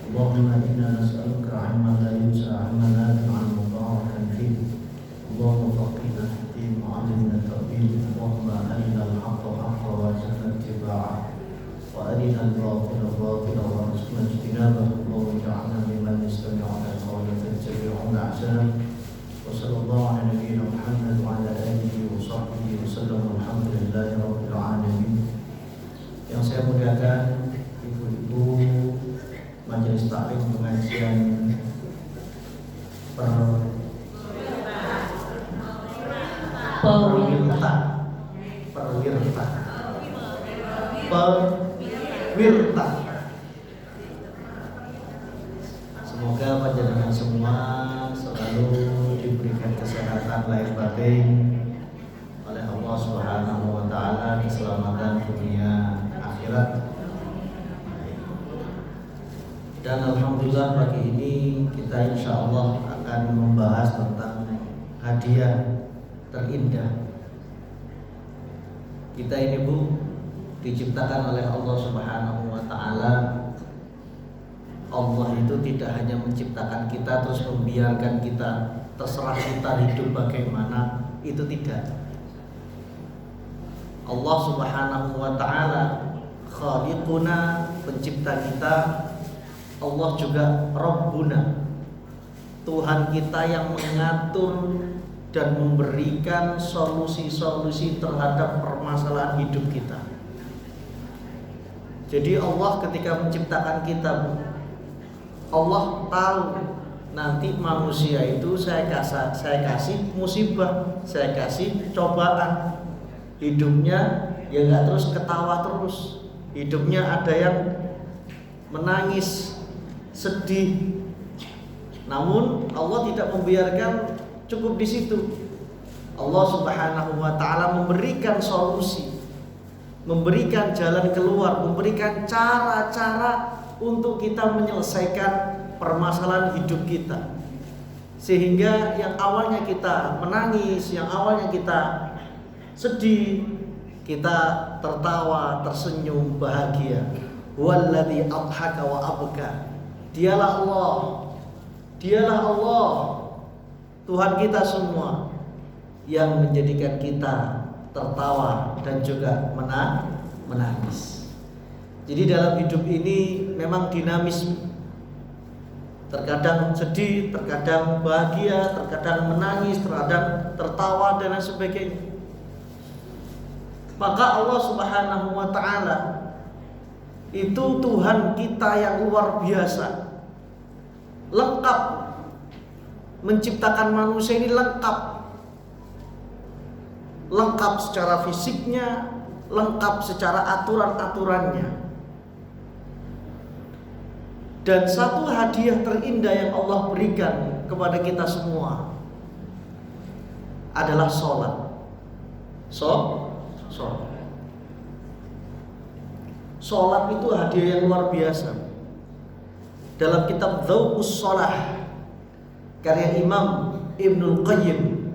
اللهم إنا نسألك علما لا ينسى، علما نافعا مباركا فيه. اللهم فقهنا في الدين وعلمنا التأويل. اللهم أرنا الحق حقا وارزقنا اتباعه، وأرنا الباطل باطلا وارزقنا اجتنابه. اللهم اجعلنا ممن يستمعون القول فيتبعون أحسنه. وصلى الله على نبينا محمد وعلى آله وصحبه وسلم. والحمد لله رب العالمين. Yang saya muliakan ibu-ibu Majelis Taklim Pengajian Perwirta. Semoga panjenengan semua selalu diberikan kesehatan lahir batin oleh Allah Subhanahu wa taala, keselamatan dunia akhirat. Dan alhamdulillah pagi ini kita insya Allah akan membahas tentang hadiah terindah. Kita ini Bu diciptakan oleh Allah Subhanahu wa taala. Allah itu tidak hanya menciptakan kita terus membiarkan kita terserah kita hidup bagaimana, itu tidak. Allah Subhanahu wa taala khaliquna, pencipta kita. Allah juga Rabbuna, Tuhan kita yang mengatur dan memberikan solusi-solusi terhadap permasalahan hidup kita. Jadi Allah ketika menciptakan kita, Allah tahu nanti manusia itu saya kasih musibah, saya kasih cobaan. Hidupnya ya gak terus ketawa terus. Hidupnya ada yang menangis, sedih. Namun Allah tidak membiarkan cukup di situ. Allah Subhanahu wa taala memberikan solusi, memberikan jalan keluar, memberikan cara-cara untuk kita menyelesaikan permasalahan hidup kita. Sehingga yang awalnya kita menangis, yang awalnya kita sedih, kita tertawa, tersenyum, bahagia. Walladzi adhaka wa abka. Dialah Allah. Dialah Allah, Tuhan kita semua, yang menjadikan kita tertawa dan juga menangis. Jadi dalam hidup ini memang dinamis. Terkadang sedih, terkadang bahagia, terkadang menangis, terkadang tertawa dan lain sebagainya. Maka Allah Subhanahu wa taala itu Tuhan kita yang luar biasa, lengkap menciptakan manusia ini, lengkap secara fisiknya, lengkap secara aturan-aturannya. Dan satu hadiah terindah yang Allah berikan kepada kita semua adalah sholat. Sholat itu hadiah yang luar biasa. Dalam kitab Dzauqus Shalah karya Imam Ibnul Qayyim,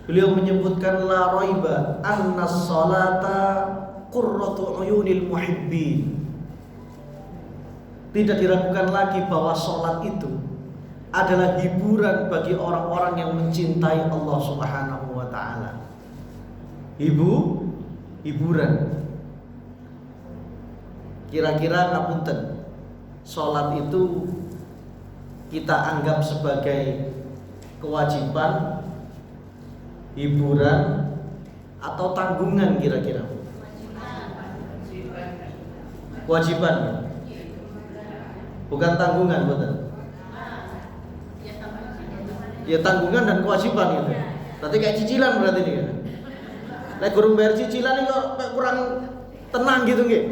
beliau menyebutkan la raiba anna sholata qurratu uyunil muhibbin. Tidak diragukan lagi bahwa sholat itu adalah hiburan bagi orang-orang yang mencintai Allah Subhanahu wa taala. Hiburan. Kira-kira ngapunten, sholat itu kita anggap sebagai kewajiban, hiburan, atau tanggungan kira-kira? Kewajiban. Bukan tanggungan, betul. Ya tanggungan dan kewajiban gitu. Berarti kayak cicilan berarti ini kan. Lek gurung bayar cicilan ini kok kurang tenang gitu nggih.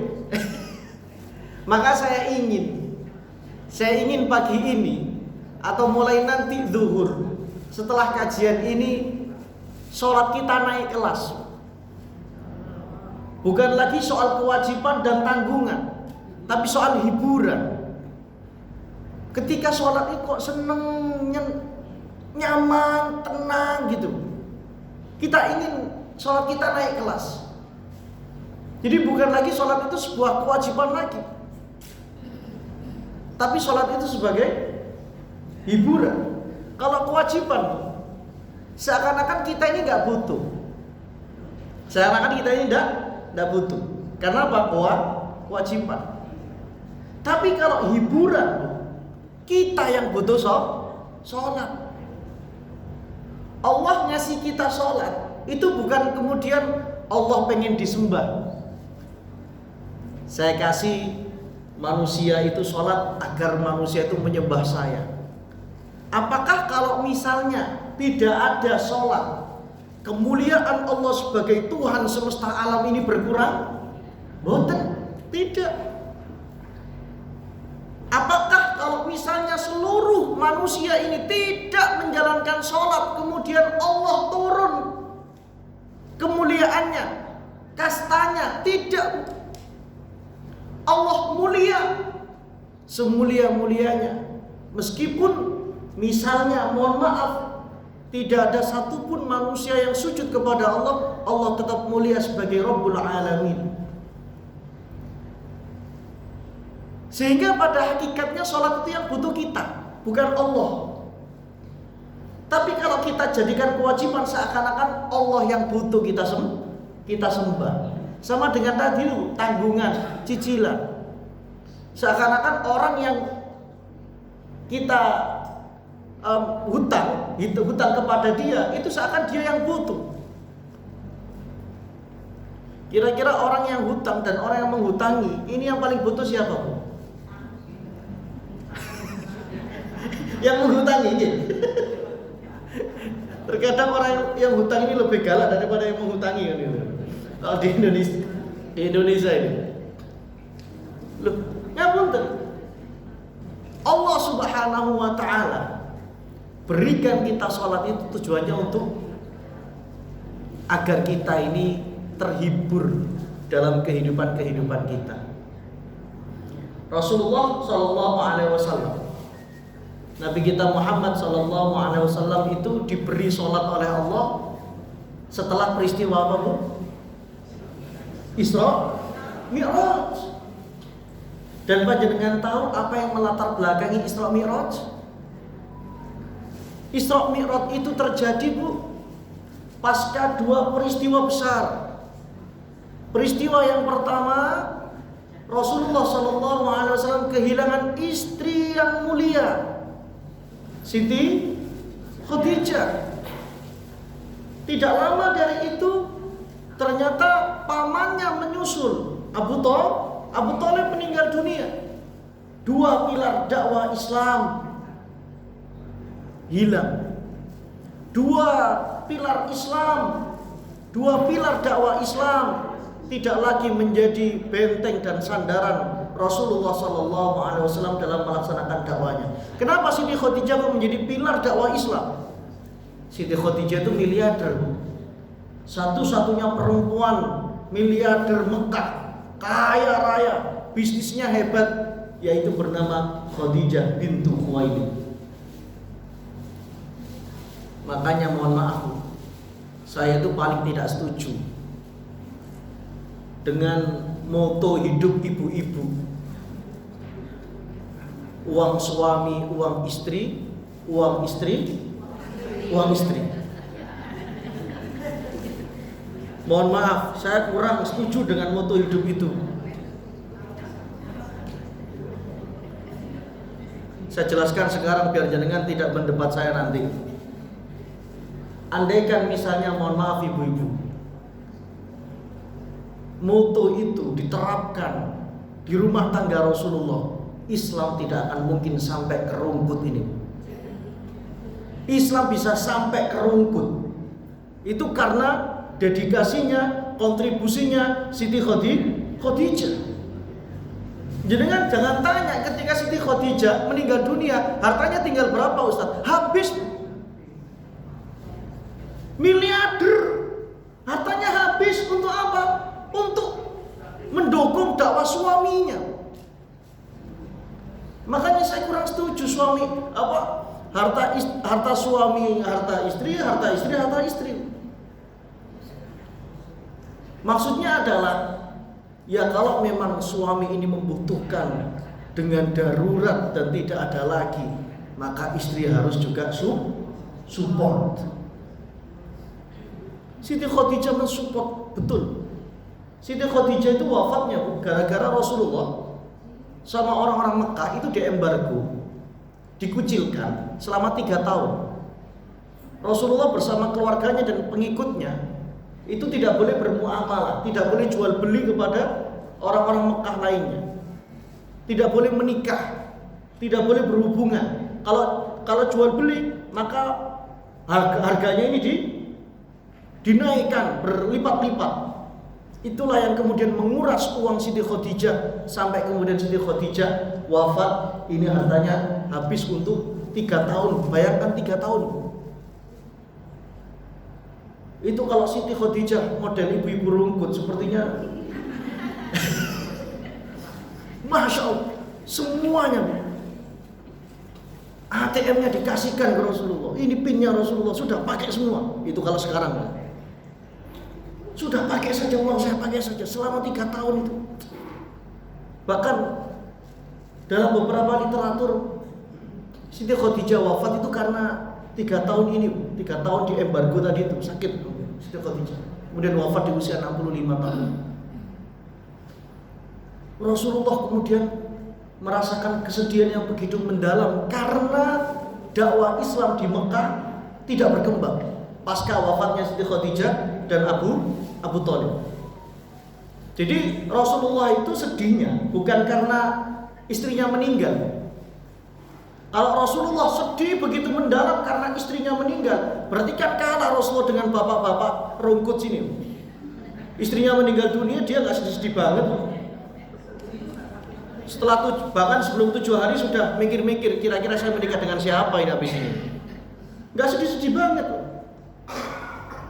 Maka saya ingin pagi ini atau mulai nanti zuhur, setelah kajian ini, sholat kita naik kelas. Bukan lagi soal kewajiban dan tanggungan, tapi soal hiburan. Ketika sholat itu kok seneng, nyaman, tenang gitu. Kita ingin sholat kita naik kelas. Jadi bukan lagi sholat itu sebuah kewajiban lagi, Tapi sholat itu sebagai hiburan. Kalau kewajiban, seakan-akan kita ini nggak butuh. Seakan-akan kita ini nggak butuh. Karena apa? Kewajiban. Tapi kalau hiburan, kita yang butuh sholat. Allah ngasih kita sholat, itu bukan kemudian Allah pengen disembah. Saya kasih manusia itu sholat agar manusia itu menyembah saya. Apakah kalau misalnya tidak ada sholat, kemuliaan Allah sebagai Tuhan semesta alam ini berkurang? Boten, tidak. Apakah kalau misalnya seluruh manusia ini tidak menjalankan sholat, kemudian Allah turun kemuliaannya, kastanya? Tidak. Allah mulia semulia-mulianya. Meskipun misalnya, mohon maaf, tidak ada satupun manusia yang sujud kepada Allah, Allah tetap mulia sebagai Rabbul Alamin. Sehingga pada hakikatnya sholat itu yang butuh kita, bukan Allah. Tapi kalau kita jadikan kewajiban, seakan-akan Allah yang butuh kita sembah. Sama dengan tadi tanggungan, cicilan. Seakan-akan orang yang kita hutang kepada dia, itu seakan dia yang butuh. Kira-kira orang yang hutang dan orang yang menghutangi, ini yang paling butuh siapa, Bu? Yang menghutangi ini. Terkadang orang yang hutang ini lebih galak daripada yang menghutangi kan itu. Kalau di Indonesia ini, loh, ngapunten. Allah Subhanahu wa taala berikan kita sholat itu tujuannya untuk agar kita ini terhibur dalam kehidupan kita. Rasulullah Shallallahu Alaihi Wasallam, Nabi kita Muhammad Shallallahu Alaihi Wasallam itu diberi sholat oleh Allah setelah peristiwa apa, Bu? Isra Mi'raj. Dan panjenengan tahu apa yang melatar belakangi Isra Mi'raj? Isra Mi'raj itu terjadi, Bu, pasca dua peristiwa besar. Peristiwa yang pertama, Rasulullah SAW kehilangan istri yang mulia, Siti Khadijah. Tidak lama dari itu, ternyata pamannya menyusul, Abu Thalib meninggal dunia. Dua pilar dakwah Islam hilang. Dua pilar dakwah Islam tidak lagi menjadi benteng dan sandaran Rasulullah SAW dalam melaksanakan dakwanya. Kenapa Siti Khadijah menjadi pilar dakwah Islam? Siti Khadijah itu miliarder, satu-satunya perempuan miliarder Mekah, kaya raya, bisnisnya hebat, yaitu bernama Khadijah bintu Khuwailid. Makanya mohon maaf, saya itu paling tidak setuju dengan moto hidup ibu-ibu, uang suami, uang istri, uang istri, uang istri. Mohon maaf, saya kurang setuju dengan moto hidup itu. Saya jelaskan sekarang biar jenengan tidak mendebat saya nanti. Andaikan misalnya, mohon maaf ibu-ibu, moto itu diterapkan di rumah tangga Rasulullah, Islam tidak akan mungkin sampai ke rumput ini. Islam bisa sampai ke rumput itu karena dedikasinya, kontribusinya Siti Khadijah. Jenengan jangan tanya ketika Siti Khadijah meninggal dunia, hartanya tinggal berapa, Ustaz? Habis. Miliarder. Hartanya habis untuk apa? Untuk mendukung dakwah suaminya. Makanya saya kurang setuju suami harta suami, harta istri. Maksudnya adalah, ya kalau memang suami ini membutuhkan dengan darurat dan tidak ada lagi, maka istri harus juga support. Siti Khadijah mensupport betul. Siti Khadijah itu wafatnya gara-gara Rasulullah sama orang-orang Mekah itu diembargo, dikucilkan selama 3 tahun. Rasulullah bersama keluarganya dan pengikutnya itu tidak boleh bermuamalah, tidak boleh jual beli kepada orang-orang Mekah lainnya, tidak boleh menikah, tidak boleh berhubungan. Kalau jual beli maka harganya ini dinaikkan berlipat-lipat. Itulah yang kemudian menguras uang Siti Khadijah sampai kemudian Siti Khadijah wafat. Ini hartanya habis untuk 3 tahun. Bayangkan 3 tahun. Itu kalau Siti Khadijah model ibu-ibu rungkut sepertinya Masya Allah, semuanya ATM-nya dikasihkan ke Rasulullah. Ini PIN-nya Rasulullah sudah pakai semua. Itu kalau sekarang sudah pakai saja uang, saya pakai saja selama 3 tahun itu. Bahkan dalam beberapa literatur Siti Khadijah wafat itu karena 3 tahun ini, 3 tahun di embargo tadi itu sakit Siti Khadijah. Kemudian wafat di usia 65 tahun. Rasulullah kemudian merasakan kesedihan yang begitu mendalam karena dakwah Islam di Mekah tidak berkembang pasca wafatnya Siti Khadijah dan Abu Thalib. Jadi Rasulullah itu sedihnya bukan karena istrinya meninggal. Kalau Rasulullah sedih begitu mendalam karena istrinya meninggal, berarti kan kalah Rasulullah dengan bapak-bapak rungkut sini. Istrinya meninggal dunia, dia nggak sedih-sedih banget. Setelah bahkan sebelum 7 hari sudah mikir-mikir, kira-kira saya menikah dengan siapa ini habis ini. Nggak sedih-sedih banget.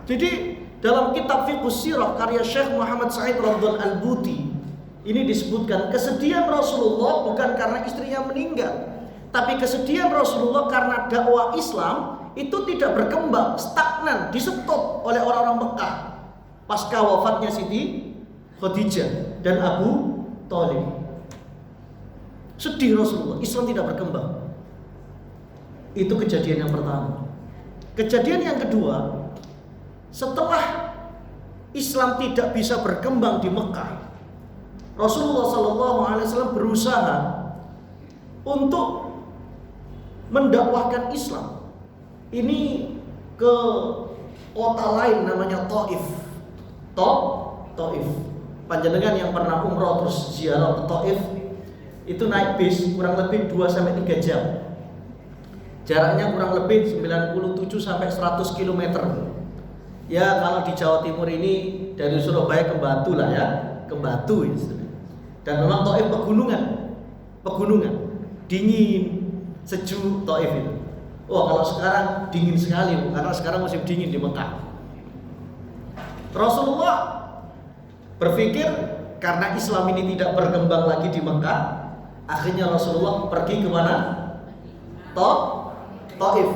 Jadi dalam kitab Fiqh Sirah karya Syekh Muhammad Sa'id Radwan Al-Buti ini disebutkan kesedihan Rasulullah bukan karena istrinya meninggal, tapi kesedihan Rasulullah karena dakwah Islam itu tidak berkembang, stagnan, di-stop oleh orang-orang Mekah pasca wafatnya Siti Khadijah dan Abu Thalib. Sedih Rasulullah, Islam tidak berkembang. Itu kejadian yang pertama. Kejadian yang kedua, setelah Islam tidak bisa berkembang di Mekah, Rasulullah SAW berusaha untuk mendakwahkan Islam ini ke kota lain namanya Taif. Taif. Panjenengan yang pernah umroh terus ziarah ke Taif itu naik bis kurang lebih 2-3 jam. Jaraknya kurang lebih 97 sampai 100 km. Ya kalau di Jawa Timur ini dari Surabaya ke Batu lah ya, ke Batu itu. Dan memang Taif pegunungan, dingin, sejuk Taif itu. Oh kalau sekarang dingin sekali, karena sekarang musim dingin di Mekah. Rasulullah berpikir karena Islam ini tidak berkembang lagi di Mekah, akhirnya Rasulullah pergi ke mana? Taif.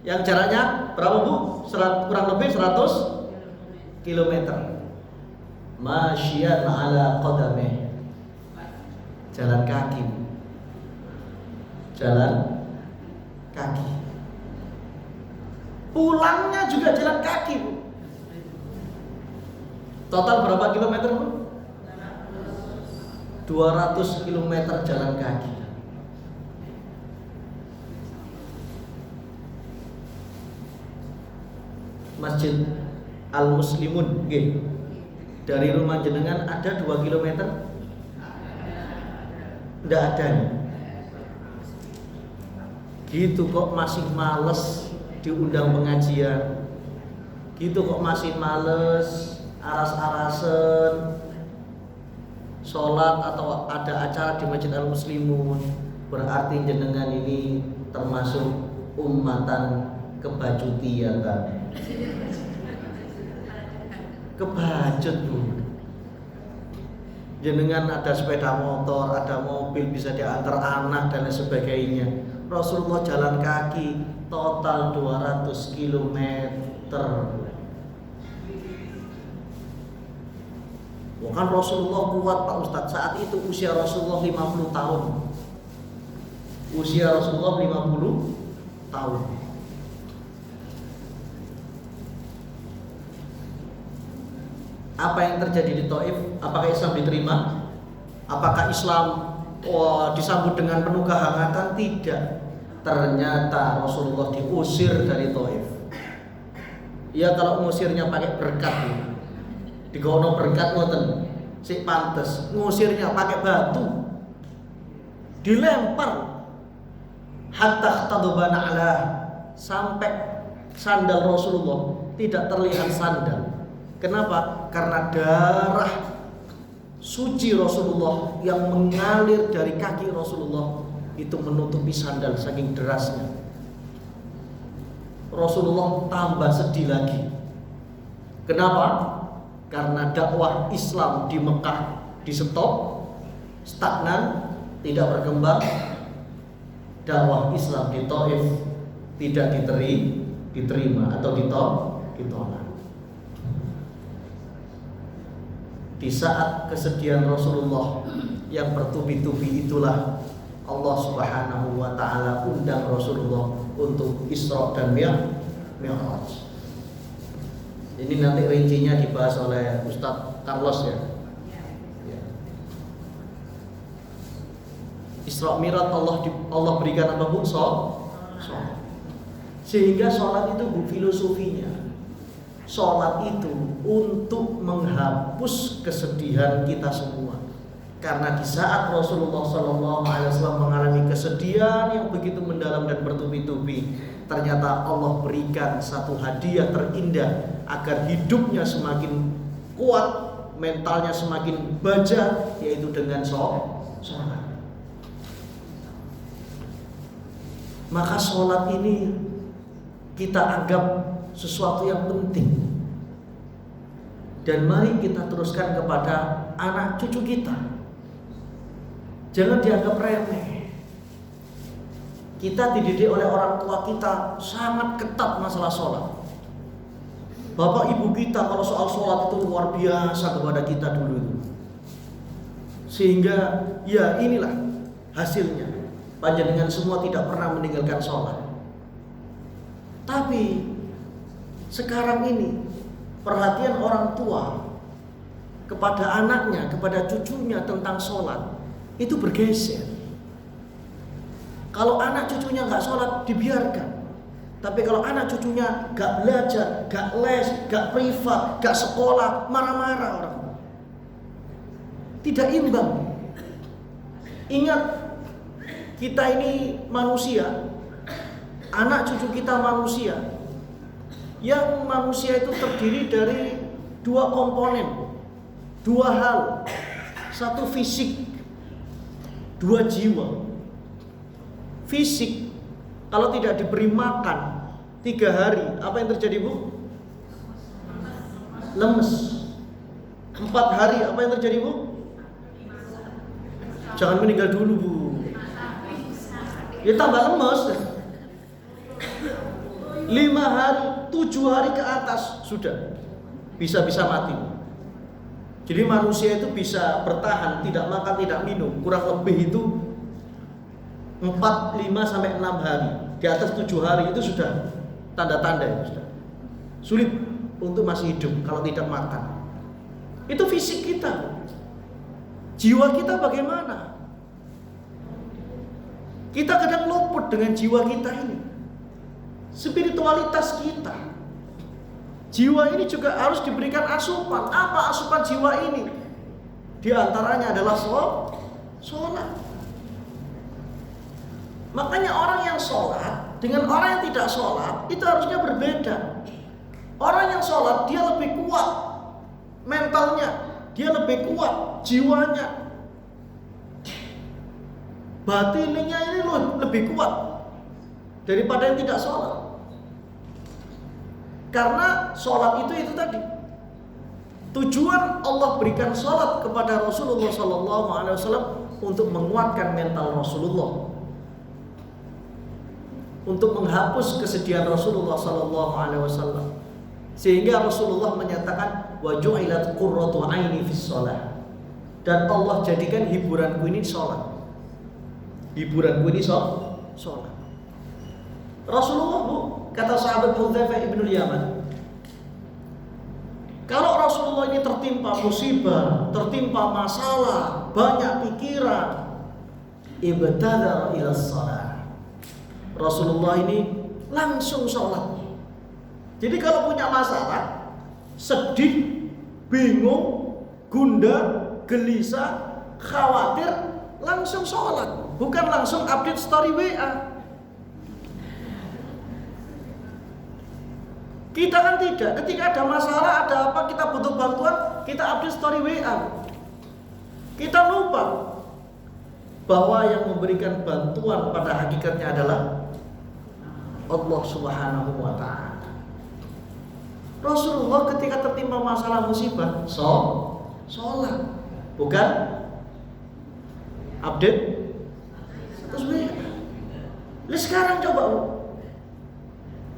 Yang jaraknya berapa Bu? Kurang lebih 100 km. Masyian ala qadamih. Jalan kaki. Pulangnya juga jalan kaki Bu. Total berapa kilometer Bu? 200 km jalan kaki. Masjid Al-Muslimun nggih. Dari rumah jenengan ada 2 km? Enggak ada nih. Gitu kok masih males diundang pengajian. Gitu kok masih males aras-arasen sholat atau ada acara di Masjid Al-Muslimun. Berarti jenengan ini termasuk ummatan kebajutian. Kebacut Bu. Jenengan ada sepeda motor, ada mobil, bisa diantar anak dan lain sebagainya. Rasulullah jalan kaki total 200 km. Bukan Rasulullah kuat Pak Ustadz. Saat itu usia Rasulullah 50 tahun. Usia Rasulullah 50 tahun. Apa yang terjadi di Taif? Apakah Islam diterima? Apakah Islam disambut dengan penuh kehangatan? Tidak. Ternyata Rasulullah diusir dari Taif. Ya kalau ngusirnya pakai berkat, digono berkat ngoten, si pantes. Ngusirnya pakai batu, dilempar, hatta tadubana ala, sampai sandal Rasulullah tidak terlihat sandal. Kenapa? Karena darah suci Rasulullah yang mengalir dari kaki Rasulullah itu menutupi sandal saking derasnya. Rasulullah tambah sedih lagi. Kenapa? Karena dakwah Islam di Mekah di stop, stagnan, tidak berkembang. Dakwah Islam di Taif tidak diterima atau ditolak. Di saat kesedihan Rasulullah yang bertubi-tubi itulah Allah Subhanahu wa taala undang Rasulullah untuk Isra dan Mi'raj. Ini nanti rincinya dibahas oleh Ustadz Carlos ya. Isra Mi'raj Allah berikan apa Bu? Sholat. Sehingga sholat itu Bu filosofinya. Sholat itu untuk menghapus kesedihan kita semua. Karena di saat Rasulullah SAW mengalami kesedihan yang begitu mendalam dan bertubi-tubi, ternyata Allah berikan satu hadiah terindah agar hidupnya semakin kuat, mentalnya semakin baja, yaitu dengan sholat. Maka sholat ini kita anggap sesuatu yang penting. Dan mari kita teruskan kepada anak cucu kita. Jangan dianggap remeh. Kita dididik oleh orang tua kita sangat ketat masalah sholat. Bapak ibu kita kalau soal sholat itu luar biasa kepada kita dulu itu. Sehingga ya inilah hasilnya. Panjenengan semua tidak pernah meninggalkan sholat. Tapi sekarang ini perhatian orang tua kepada anaknya, kepada cucunya tentang sholat itu bergeser. Kalau anak cucunya nggak sholat dibiarkan, tapi kalau anak cucunya nggak belajar, nggak les, nggak privat, nggak sekolah, marah-marah orang. Tidak imbang. Ingat, kita ini manusia, anak cucu kita manusia. Yang manusia itu terdiri dari dua komponen, dua hal, satu fisik, dua jiwa. Fisik, kalau tidak diberi makan 3 hari, apa yang terjadi Bu? Lemes. 4 hari, apa yang terjadi Bu? Jangan meninggal dulu Bu. Ya tambah lemes. 5 hari, 7 hari ke atas sudah bisa mati. Jadi manusia itu bisa bertahan tidak makan tidak minum kurang lebih itu 4, 5 sampai 6 hari. Di atas 7 hari itu sudah tanda-tanda ya, sudah sulit untuk masih hidup kalau tidak makan. Itu fisik kita. Jiwa kita bagaimana? Kita kadang luput dengan jiwa kita ini. Spiritualitas kita. Jiwa ini juga harus diberikan asupan. Apa asupan jiwa ini? Di antaranya adalah sholat. Makanya orang yang sholat dengan orang yang tidak sholat itu harusnya berbeda. Orang yang sholat dia lebih kuat mentalnya, dia lebih kuat jiwanya, batinnya ini lebih kuat daripada yang tidak sholat. Karena sholat itu tadi tujuan Allah berikan sholat kepada Rasulullah SAW untuk menguatkan mental Rasulullah, untuk menghapus kesedihan Rasulullah SAW, sehingga Rasulullah menyatakan wa ju'ilat qurratu aini fis shalah. Dan Allah jadikan hiburanku ini sholat. Hiburanku ini sholat. Rasulullah, Bu, kata sahabat Hudzaifah ibn Yaman, kalau Rasulullah ini tertimpa musibah, tertimpa masalah, banyak pikiran, ibtadara ila shalah. Rasulullah ini langsung sholat. Jadi kalau punya masalah, sedih, bingung, gundah, gelisah, khawatir, langsung sholat, bukan langsung update story WA. Kita kan tidak, ketika ada masalah, ada apa, kita butuh bantuan, kita update story WA. Kita lupa bahwa yang memberikan bantuan pada hakikatnya adalah Allah Subhanahu wa ta'ala. Rasulullah ketika tertimpa masalah musibah, sholat, bukan update status WA. Lihat sekarang coba, Bu.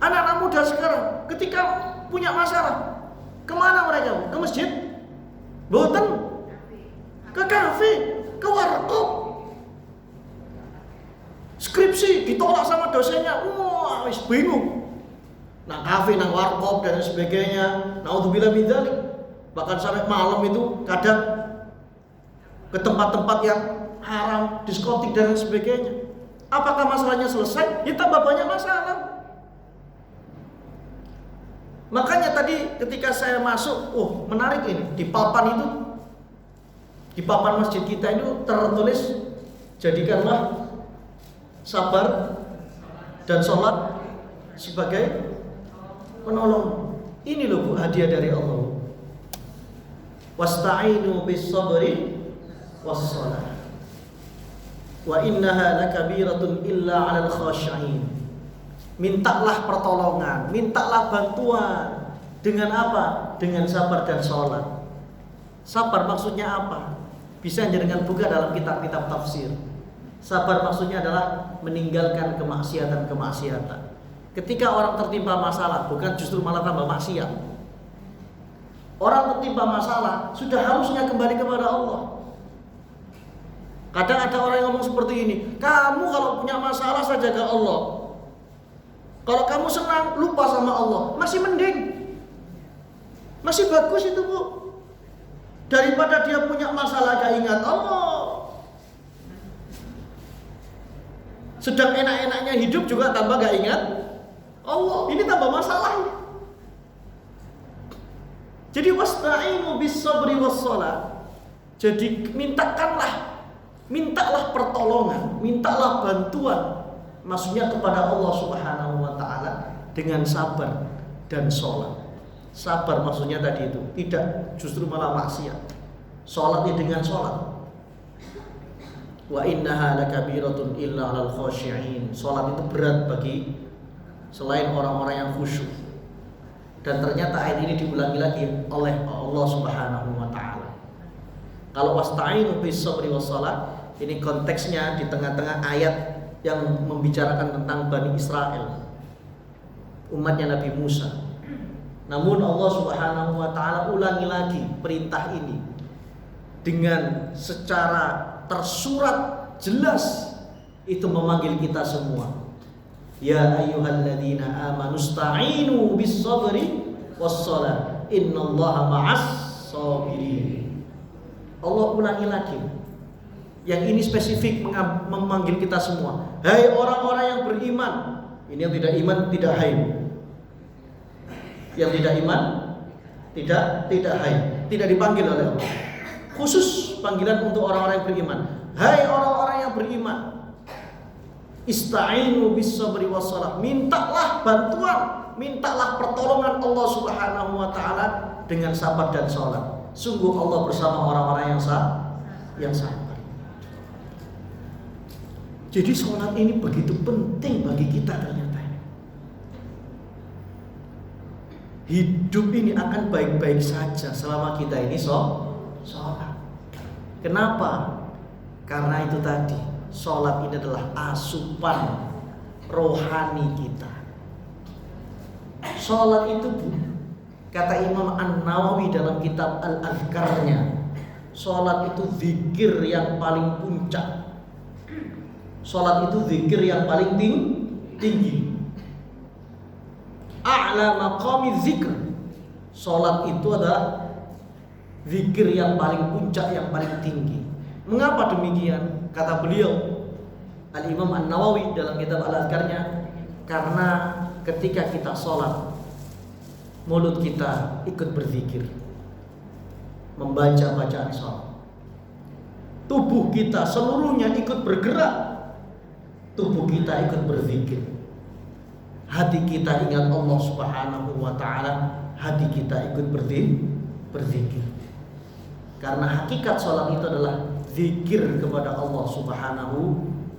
Anak-anak muda sekarang ketika punya masalah, kemana mereka, Bu? Ke masjid? Boten? Ke kafe? Ke warkop? Skripsi ditolak sama dosennya, wah, wis bingung. Nah, kafe, nang warkop dan sebagainya. Naudzubillah min dzalik. Bahkan sampai malam itu kadang ke tempat-tempat yang haram, diskotik dan sebagainya. Apakah masalahnya selesai? Ya tambah banyak masalah. Makanya tadi ketika saya masuk, menarik ini, di papan itu, di papan masjid kita itu tertulis, jadikanlah sabar dan sholat sebagai penolong. Ini loh, Bu, hadiah dari Allah. Wasta'inu bis sabri was shalah. Wa innaha lakabiratun illa 'alal khashi'in. Mintalah pertolongan, mintalah bantuan. Dengan apa? Dengan sabar dan sholat. Sabar maksudnya apa? Bisa dengan buka dalam kitab-kitab tafsir. Sabar maksudnya adalah meninggalkan kemaksiatan-kemaksiatan. Ketika orang tertimpa masalah, bukan justru malah tambah maksiat. Orang tertimpa masalah, sudah harusnya kembali kepada Allah. Kadang ada orang yang ngomong seperti ini, kamu kalau punya masalah saja ke Allah. Kalau kamu senang, lupa sama Allah, masih mending. Masih bagus itu, Bu. Daripada dia punya masalah gak ingat Allah. Sedang enak-enaknya hidup juga tambah gak ingat Allah. Ini tambah masalah. Jadi wasta'inu bis sabri was shalah. Jadi mintalah pertolongan, mintalah bantuan. Maksudnya kepada Allah Subhanahu wa ta'ala dengan sabar dan sholat. Sabar maksudnya tadi itu tidak justru malah maksiat. Sholat dengan sholat. Wa innaha lakabiratun illa 'alal khashi'in. Sholat itu berat bagi selain orang-orang yang khusyuk. Dan ternyata ayat ini diulangi lagi oleh Allah Subhanahu wa ta'ala. Kalau wasta'inu bis sabri was shalah, ini konteksnya di tengah-tengah ayat yang membicarakan tentang Bani Israel, umatnya Nabi Musa. Namun Allah Subhanahu wa ta'ala ulangi lagi perintah ini dengan secara tersurat jelas, itu memanggil kita semua. Ya ayyuhalladzina amanu sta'inu bis sabri was shalah innallaha ma'as sabirin. Allah ulangi lagi. Yang ini spesifik memanggil kita semua. Hai orang-orang yang beriman. Ini yang tidak iman tidak hai. Yang tidak iman tidak hai. Tidak dipanggil oleh Allah. Khusus panggilan untuk orang-orang yang beriman. Hai orang-orang yang beriman. Ista'inu bis sabri was shalah. Mintalah bantuan, mintalah pertolongan Allah Subhanahu wa ta'ala dengan sabar dan sholat. Sungguh Allah bersama orang-orang yang sabar. Jadi sholat ini begitu penting bagi kita ternyata. Hidup ini akan baik-baik saja selama kita ini sholat. Kenapa? Karena itu tadi, sholat ini adalah asupan rohani kita. Sholat itu, Bu, Kata Imam An-Nawawi dalam kitab Al-Adhkarnya, sholat itu zikir yang paling puncak. Sholat itu zikir yang paling tinggi. A'la maqami zikr. Sholat itu adalah zikir yang paling puncak, yang paling tinggi. Mengapa demikian? Kata beliau Al-Imam An-Nawawi dalam kitab Al-Adhkarnya, karena ketika kita sholat, mulut kita ikut berzikir, membaca bacaan sholat. Tubuh kita seluruhnya ikut bergerak, tubuh kita ikut berzikir. Hati kita ingat Allah Subhanahu wa ta'ala, hati kita ikut berzikir. Karena hakikat sholat itu adalah zikir kepada Allah Subhanahu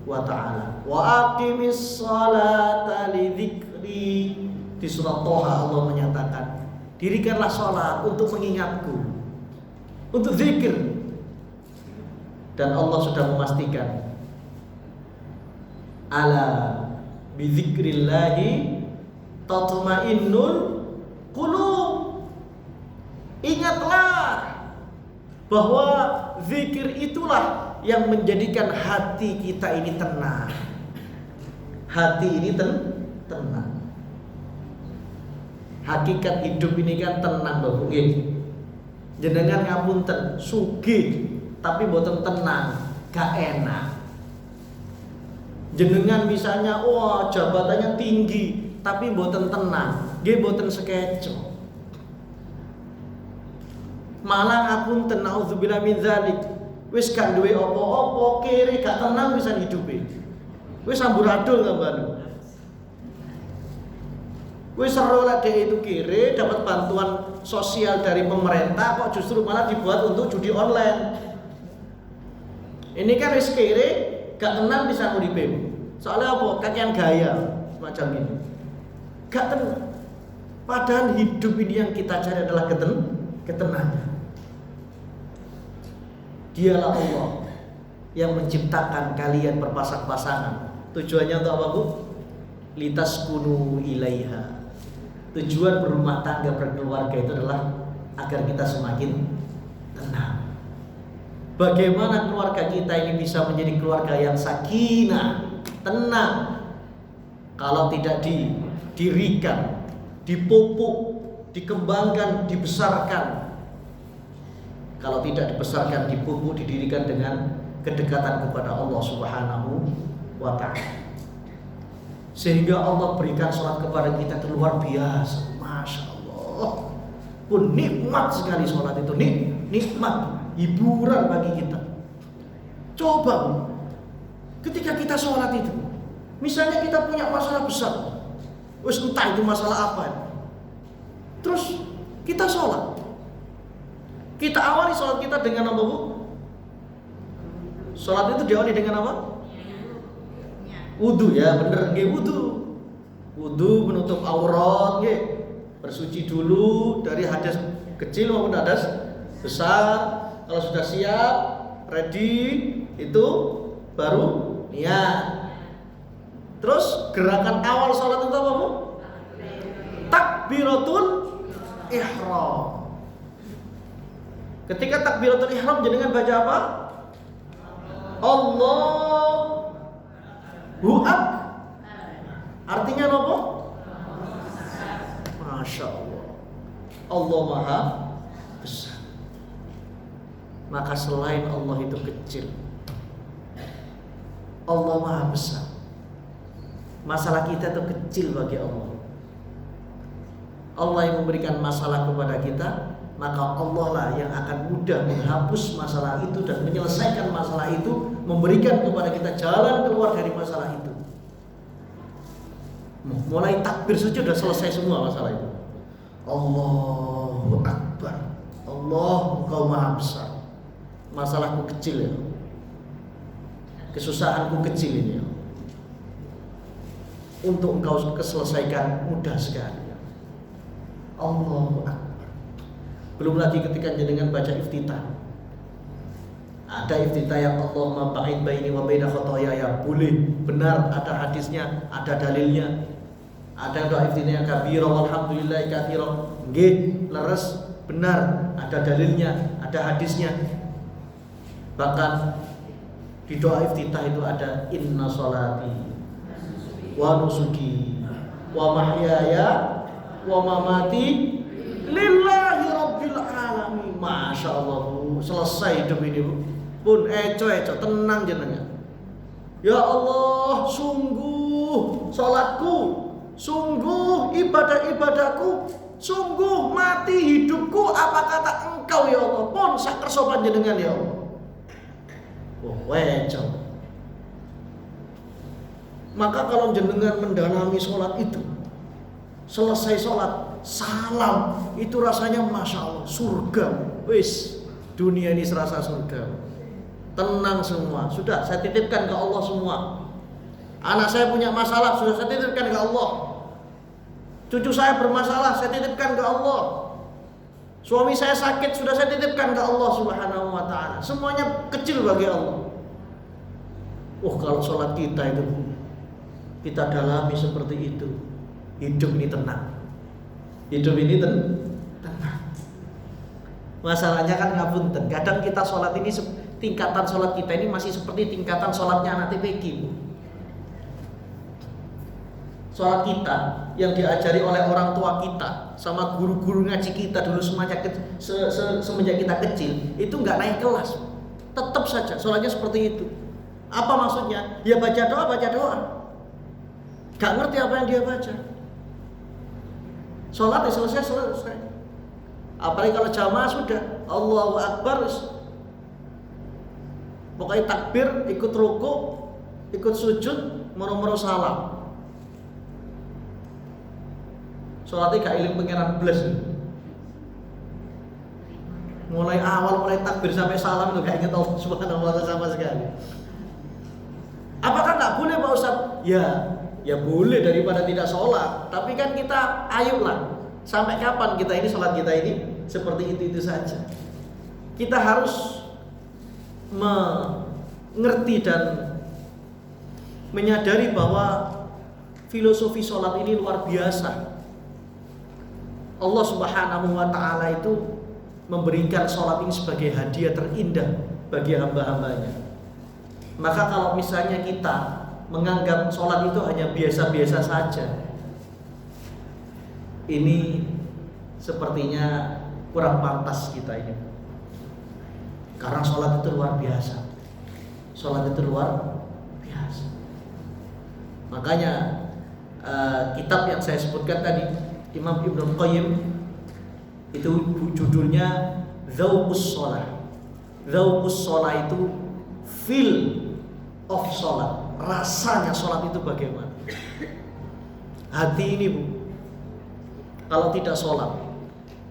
wa ta'ala. Wa aqimis sholata li dzikri. Di surat Toha Allah menyatakan, dirikanlah sholat untuk mengingatku, untuk zikir. Dan Allah sudah memastikan, ala bizikrillahi tatma'innul qulub. Ingatlah bahwa zikir itulah yang menjadikan hati kita ini tenang. Hati ini tenang. Hakikat hidup ini kan tenang lho, nggih. Jenengan ngapunten, sugih tapi mboten tenang, gak enak. Jenengan misalnya wah jabatannya tinggi tapi mboten tenang, nggih mboten sekeco. Malah ngapunten, naudzubillah min dzalik. Wis gak duwe apa-apa, kere gak tenang bisa hidupe. Wis amburadul tambah. Wis seru lah dia itu kiri dapat bantuan sosial dari pemerintah, kok justru malah dibuat untuk judi online. Ini kan wis kiri gak tenang bisa nguripe. Soalnya apa? Kakean gaya semacam ini. Gak tenang. Padahal hidup ini yang kita cari adalah ketenangan. Dialah Allah yang menciptakan kalian berpasang-pasangan. Tujuannya untuk apa, Bu? Litaskunu ilaiha. Tujuan berumah tangga, berkeluarga itu adalah agar kita semakin tenang. Bagaimana keluarga kita ini bisa menjadi keluarga yang sakinah, tenang, kalau tidak didirikan, dipupuk, dikembangkan, dibesarkan. Kalau tidak dibesarkan, dipupuk, didirikan dengan kedekatan kepada Allah Subhanahu wa ta'ala. Sehingga Allah berikan sholat kepada kita itu luar biasa. Masya Allah, pun nikmat sekali sholat itu. Nikmat, hiburan bagi kita. Coba ketika kita sholat itu, misalnya kita punya masalah besar, entah itu masalah apa, terus kita sholat, kita awali sholat kita dengan apa, Bu? Sholat itu diawali dengan apa? Wudu, ya bener, nggih, wudu menutup aurat, nggih, bersuci dulu dari hadas kecil maupun hadas besar. Kalau sudah siap, ready, itu baru niat. Terus gerakan awal sholat itu apa, Bu? Takbiratul ihram. Ketika takbiratul ihram, jenengan baca apa? Allahu Akbar. Artinya apa? Masya Allah, Allah Maha Besar. Maka selain Allah itu kecil, Allah Maha Besar. Masalah kita itu kecil bagi Allah. Allah yang memberikan masalah kepada kita, maka Allah lah yang akan mudah menghapus masalah itu dan menyelesaikan masalah itu, memberikan kepada kita jalan keluar dari masalah itu. Mulai takbir saja sudah selesai semua masalah itu. Allahu Akbar, Allah Engkau Maha Besar. Masalahku kecil ya, kesusahanku kecil ini ya, untuk Engkau keselesaikan mudah sekali ya. Allahu Akbar. Belum lagi ketika jenengan baca iftitah, ada iftitah yang Allahumma ba'id baini wa baina khotoyaya, boleh, benar, ada hadisnya, ada dalilnya. Ada doa iftinnya kabira walhamdulillahi katsira. Nggih, leres, benar, ada dalilnya, ada hadisnya. Bahkan di doa iftitah itu ada inna sholati wa nusuki wa mahyaya wa mamati lillahi rabbil alamin. Masya Allah Bu, selesai hidup ini Bu. Pun eco tenang jenengan. Ya Allah, sungguh sholatku, sungguh ibadah-ibadahku, sungguh mati hidupku apa kata Engkau ya Allah. Pun sak kersa panjenengan ya Allah. Oh, weco. Maka kalau jenengan mendalami sholat itu, selesai sholat, salam, itu rasanya Masya Allah, surga. Wis, dunia ini serasa surga. Tenang semua, sudah saya titipkan ke Allah semua. Anak saya punya masalah, sudah saya titipkan ke Allah. Cucu saya bermasalah, saya titipkan ke Allah. Suami saya sakit, sudah saya titipkan ke Allah Subhanahu wa ta'ala. Semuanya kecil bagi Allah. Kalau sholat kita itu, kita dalami seperti itu, hidup ini tenang. Hidup ini tenang. Masalahnya kan ngapunten, kadang kita sholat ini, tingkatan sholat kita ini masih seperti tingkatan sholatnya anak TPG. Sholat kita yang diajari oleh orang tua kita sama guru-guru ngaji kita dulu semenjak kita kecil, itu nggak naik kelas, tetap saja sholatnya seperti itu. Apa maksudnya? Ya baca doa, nggak ngerti apa yang dia baca. Sholat ya selesai. Apalagi kalau jamaah sudah Allahu Akbar, pokoknya takbir, ikut ruku, ikut sujud, moro-moro salam. Sholatnya gak iling pengiran belas. Mulai takbir sampai salam itu gak ingat Allah Subhanahu wa ta'ala sama sekali. Apakah gak boleh Pak Ustaz? Ya boleh daripada tidak sholat. Tapi kan kita ayolah, sampai kapan kita ini sholat kita ini seperti itu saja. Kita harus mengerti dan menyadari bahwa filosofi sholat ini luar biasa. Allah Subhanahu wa ta'ala itu memberikan sholat ini sebagai hadiah terindah bagi hamba-hambanya. Maka kalau misalnya kita menganggap sholat itu hanya biasa-biasa saja, ini sepertinya kurang pantas kita ini. Karena sholat itu luar biasa. Sholat itu luar biasa. Makanya kitab yang saya sebutkan tadi, Imam Ibnu Qayyim, itu judulnya Dzauqus Shalah. Dzauqus Shalah itu feel of sholat. Rasanya sholat itu bagaimana? Hati ini Bu, kalau tidak sholat,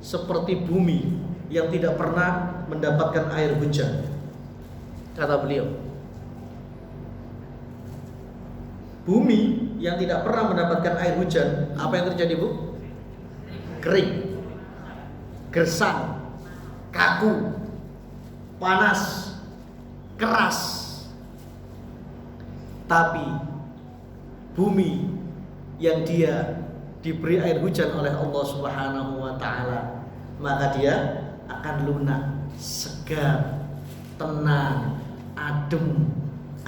seperti bumi yang tidak pernah mendapatkan air hujan. Kata beliau, bumi yang tidak pernah mendapatkan air hujan, apa yang terjadi Bu? Kering, gersang, kaku, panas, keras. Tapi bumi yang dia diberi air hujan oleh Allah Subhanahu wa ta'ala, maka dia akan lunak, segar, tenang, adem,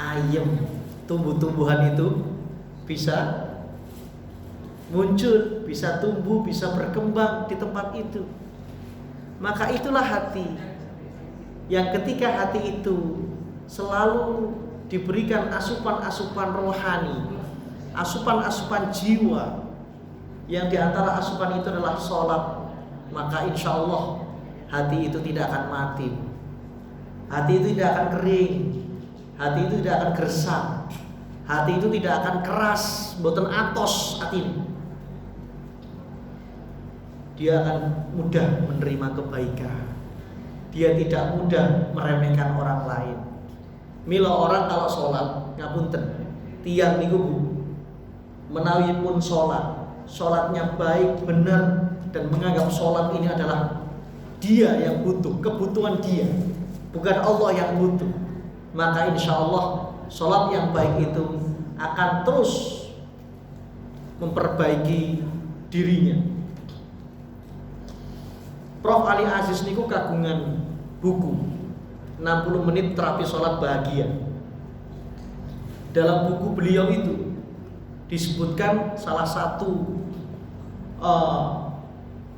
ayem. Tumbuh-tumbuhan itu bisa muncul, bisa tumbuh, bisa berkembang di tempat itu. Maka itulah hati, yang ketika hati itu selalu diberikan asupan-asupan rohani, asupan-asupan jiwa, yang diantara asupan itu adalah sholat, maka insya Allah hati itu tidak akan mati, hati itu tidak akan kering, hati itu tidak akan gersang, hati itu tidak akan keras, boten atos hati. Dia akan mudah menerima kebaikan, dia tidak mudah meremehkan orang lain. Mila orang kalau sholat, ngapunten, tiang niku Bu, menawi pun sholatnya baik, benar, dan menganggap sholat ini adalah dia yang butuh, kebutuhan dia, bukan Allah yang butuh, maka insya Allah sholat yang baik itu akan terus memperbaiki dirinya. Prof. Ali Aziz niku kagungan buku 60 menit terapi sholat bahagia. Dalam buku beliau itu disebutkan salah satu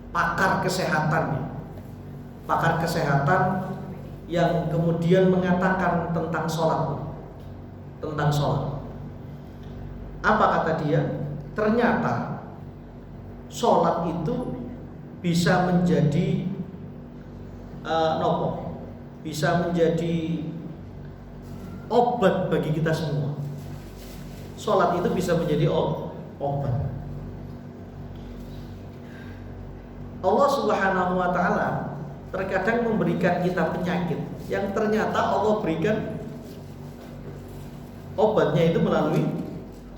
pakar kesehatan yang kemudian mengatakan tentang sholat. Apa kata dia? Ternyata sholat itu bisa menjadi bisa menjadi obat bagi kita semua. Sholat itu bisa menjadi obat. Allah Subhanahu wa ta'ala terkadang memberikan kita penyakit yang ternyata Allah berikan obatnya itu melalui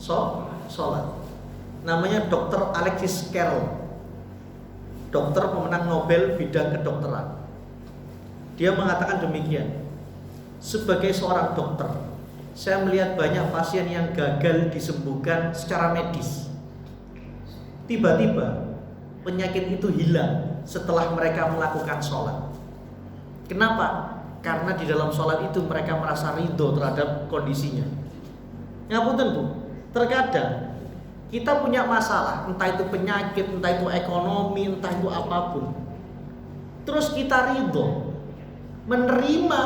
sholat. Namanya Dr. Alexis Carrel, dokter pemenang Nobel bidang kedokteran. Dia mengatakan demikian, sebagai seorang dokter, saya melihat banyak pasien yang gagal disembuhkan secara medis. Tiba-tiba penyakit itu hilang setelah mereka melakukan sholat. Kenapa? Karena di dalam sholat itu mereka merasa ridho terhadap kondisinya. Ngapunten Bu, terkadang kita punya masalah, entah itu penyakit, entah itu ekonomi, entah itu apapun. Terus kita ridho, menerima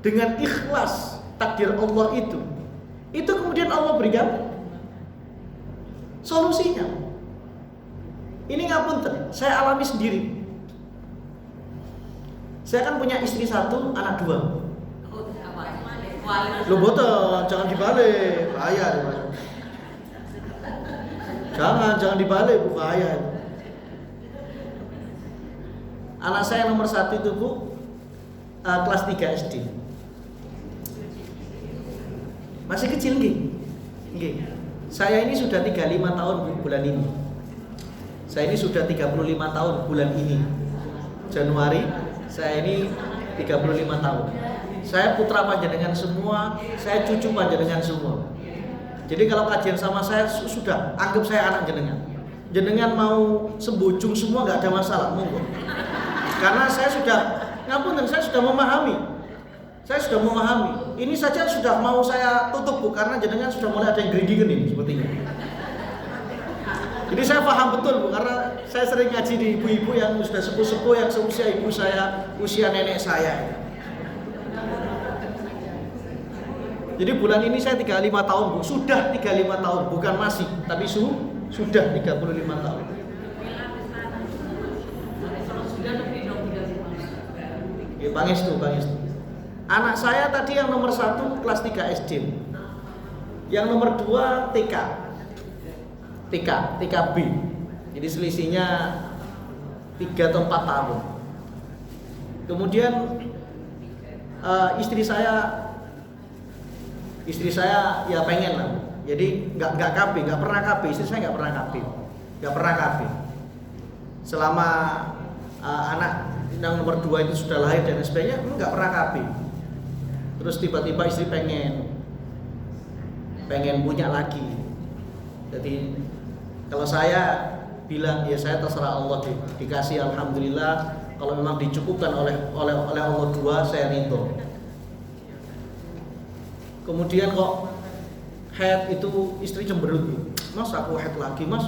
dengan ikhlas takdir Allah itu kemudian Allah berikan solusinya. Ini ngapunten, saya alami sendiri. Saya kan punya istri 1, anak 2. Loh boten, jangan dibalik, bahaya. Jangan dibalik, Bu, bahaya. Anak saya nomor 1 itu Bu, kelas 3 SD. Masih kecil nggih. Saya ini sudah 35 tahun Bu, bulan ini. Saya ini sudah 35 tahun bulan ini. Januari saya ini 35 tahun. Saya putra panjenengan semua, saya cucu panjenengan semua. Jadi kalau kajian sama saya sudah anggap saya anak jenengan. Jenengan mau sembujung semua nggak ada masalah, monggo. Karena saya sudah ngapunten, saya sudah memahami. Ini saja sudah mau saya tutup Bu, karena jenengan sudah mulai ada yang gerigigen ini sepertinya. Jadi saya paham betul Bu, karena saya sering ngaji di ibu-ibu yang sudah sepuh-sepuh yang seusia ibu saya, usia nenek saya. Jadi bulan ini saya 35 tahun Bu, sudah 35 tahun, bukan masih, tapi sudah 35 tahun. Ya, pangestu. Anak saya tadi yang nomor 1 kelas 3 SD. Yang nomor 2 TKB. Jadi selisihnya 3 atau 4 tahun. Kemudian istri saya ya pengen lah. Jadi nggak KB, nggak pernah KB. Istri saya nggak pernah KB. Selama anak yang nomor 2 itu sudah lahir dan sebagainya, nggak pernah KB. Terus tiba-tiba istri pengen punya lagi. Jadi kalau saya bilang ya saya terserah Allah, dikasih alhamdulillah. Kalau memang dicukupkan oleh Allah 2, saya ridho. Kemudian kok head itu istri cemberut, Mas aku head lagi Mas,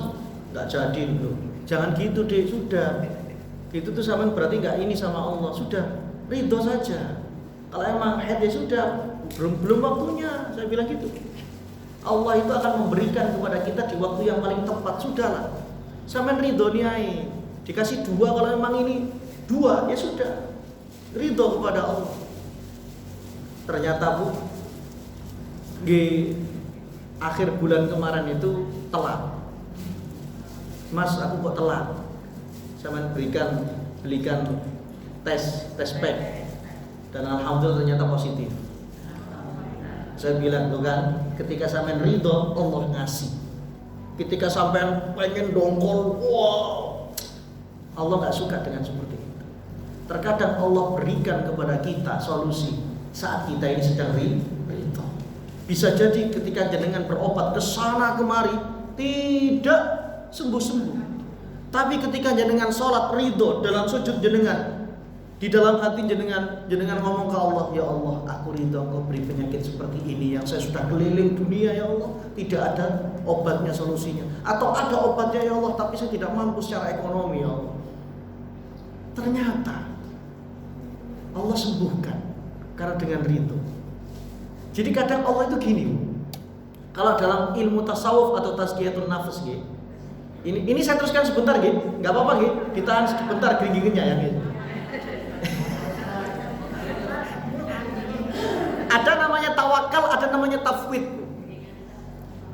nggak jadi loh. Jangan gitu deh, sudah. Itu tuh sama berarti nggak ini sama Allah, sudah ridho saja. Kalau emang head ya sudah, belum waktunya, saya bilang gitu. Allah itu akan memberikan kepada kita di waktu yang paling tepat, sudahlah. Sampean ridho niai, dikasih 2 kalau emang ini 2 ya sudah, ridho kepada Allah. Ternyata Bu, di akhir bulan kemarin itu telat. Mas aku kok telat? Saya belikan tes pack dan alhamdulillah ternyata positif. Saya bilang tuh kan, ketika sampean ridho Allah ngasih. Ketika sampean pengen dongkol, wow, Allah nggak suka dengan seperti itu. Terkadang Allah berikan kepada kita solusi saat kita ini sedang ridho. Bisa jadi ketika jenengan berobat ke sana kemari, tidak sembuh-sembuh. Tapi ketika jenengan sholat ridho dalam sujud jenengan, di dalam hati jenengan ngomong ke Allah, ya Allah, aku ridho Engkau beri penyakit seperti ini yang saya sudah keliling dunia, ya Allah, tidak ada obatnya, solusinya, atau ada obatnya ya Allah, tapi saya tidak mampu secara ekonomi ya Allah. Ternyata Allah sembuhkan karena dengan ridho. Jadi kadang Allah itu gini, kalau dalam ilmu tasawuf atau tazkiyatun nafs gitu, ini saya teruskan sebentar gitu, nggak apa-apa gitu, ditahan sebentar geringinnya ya gitu. Ada namanya tawakal, ada namanya tafwid.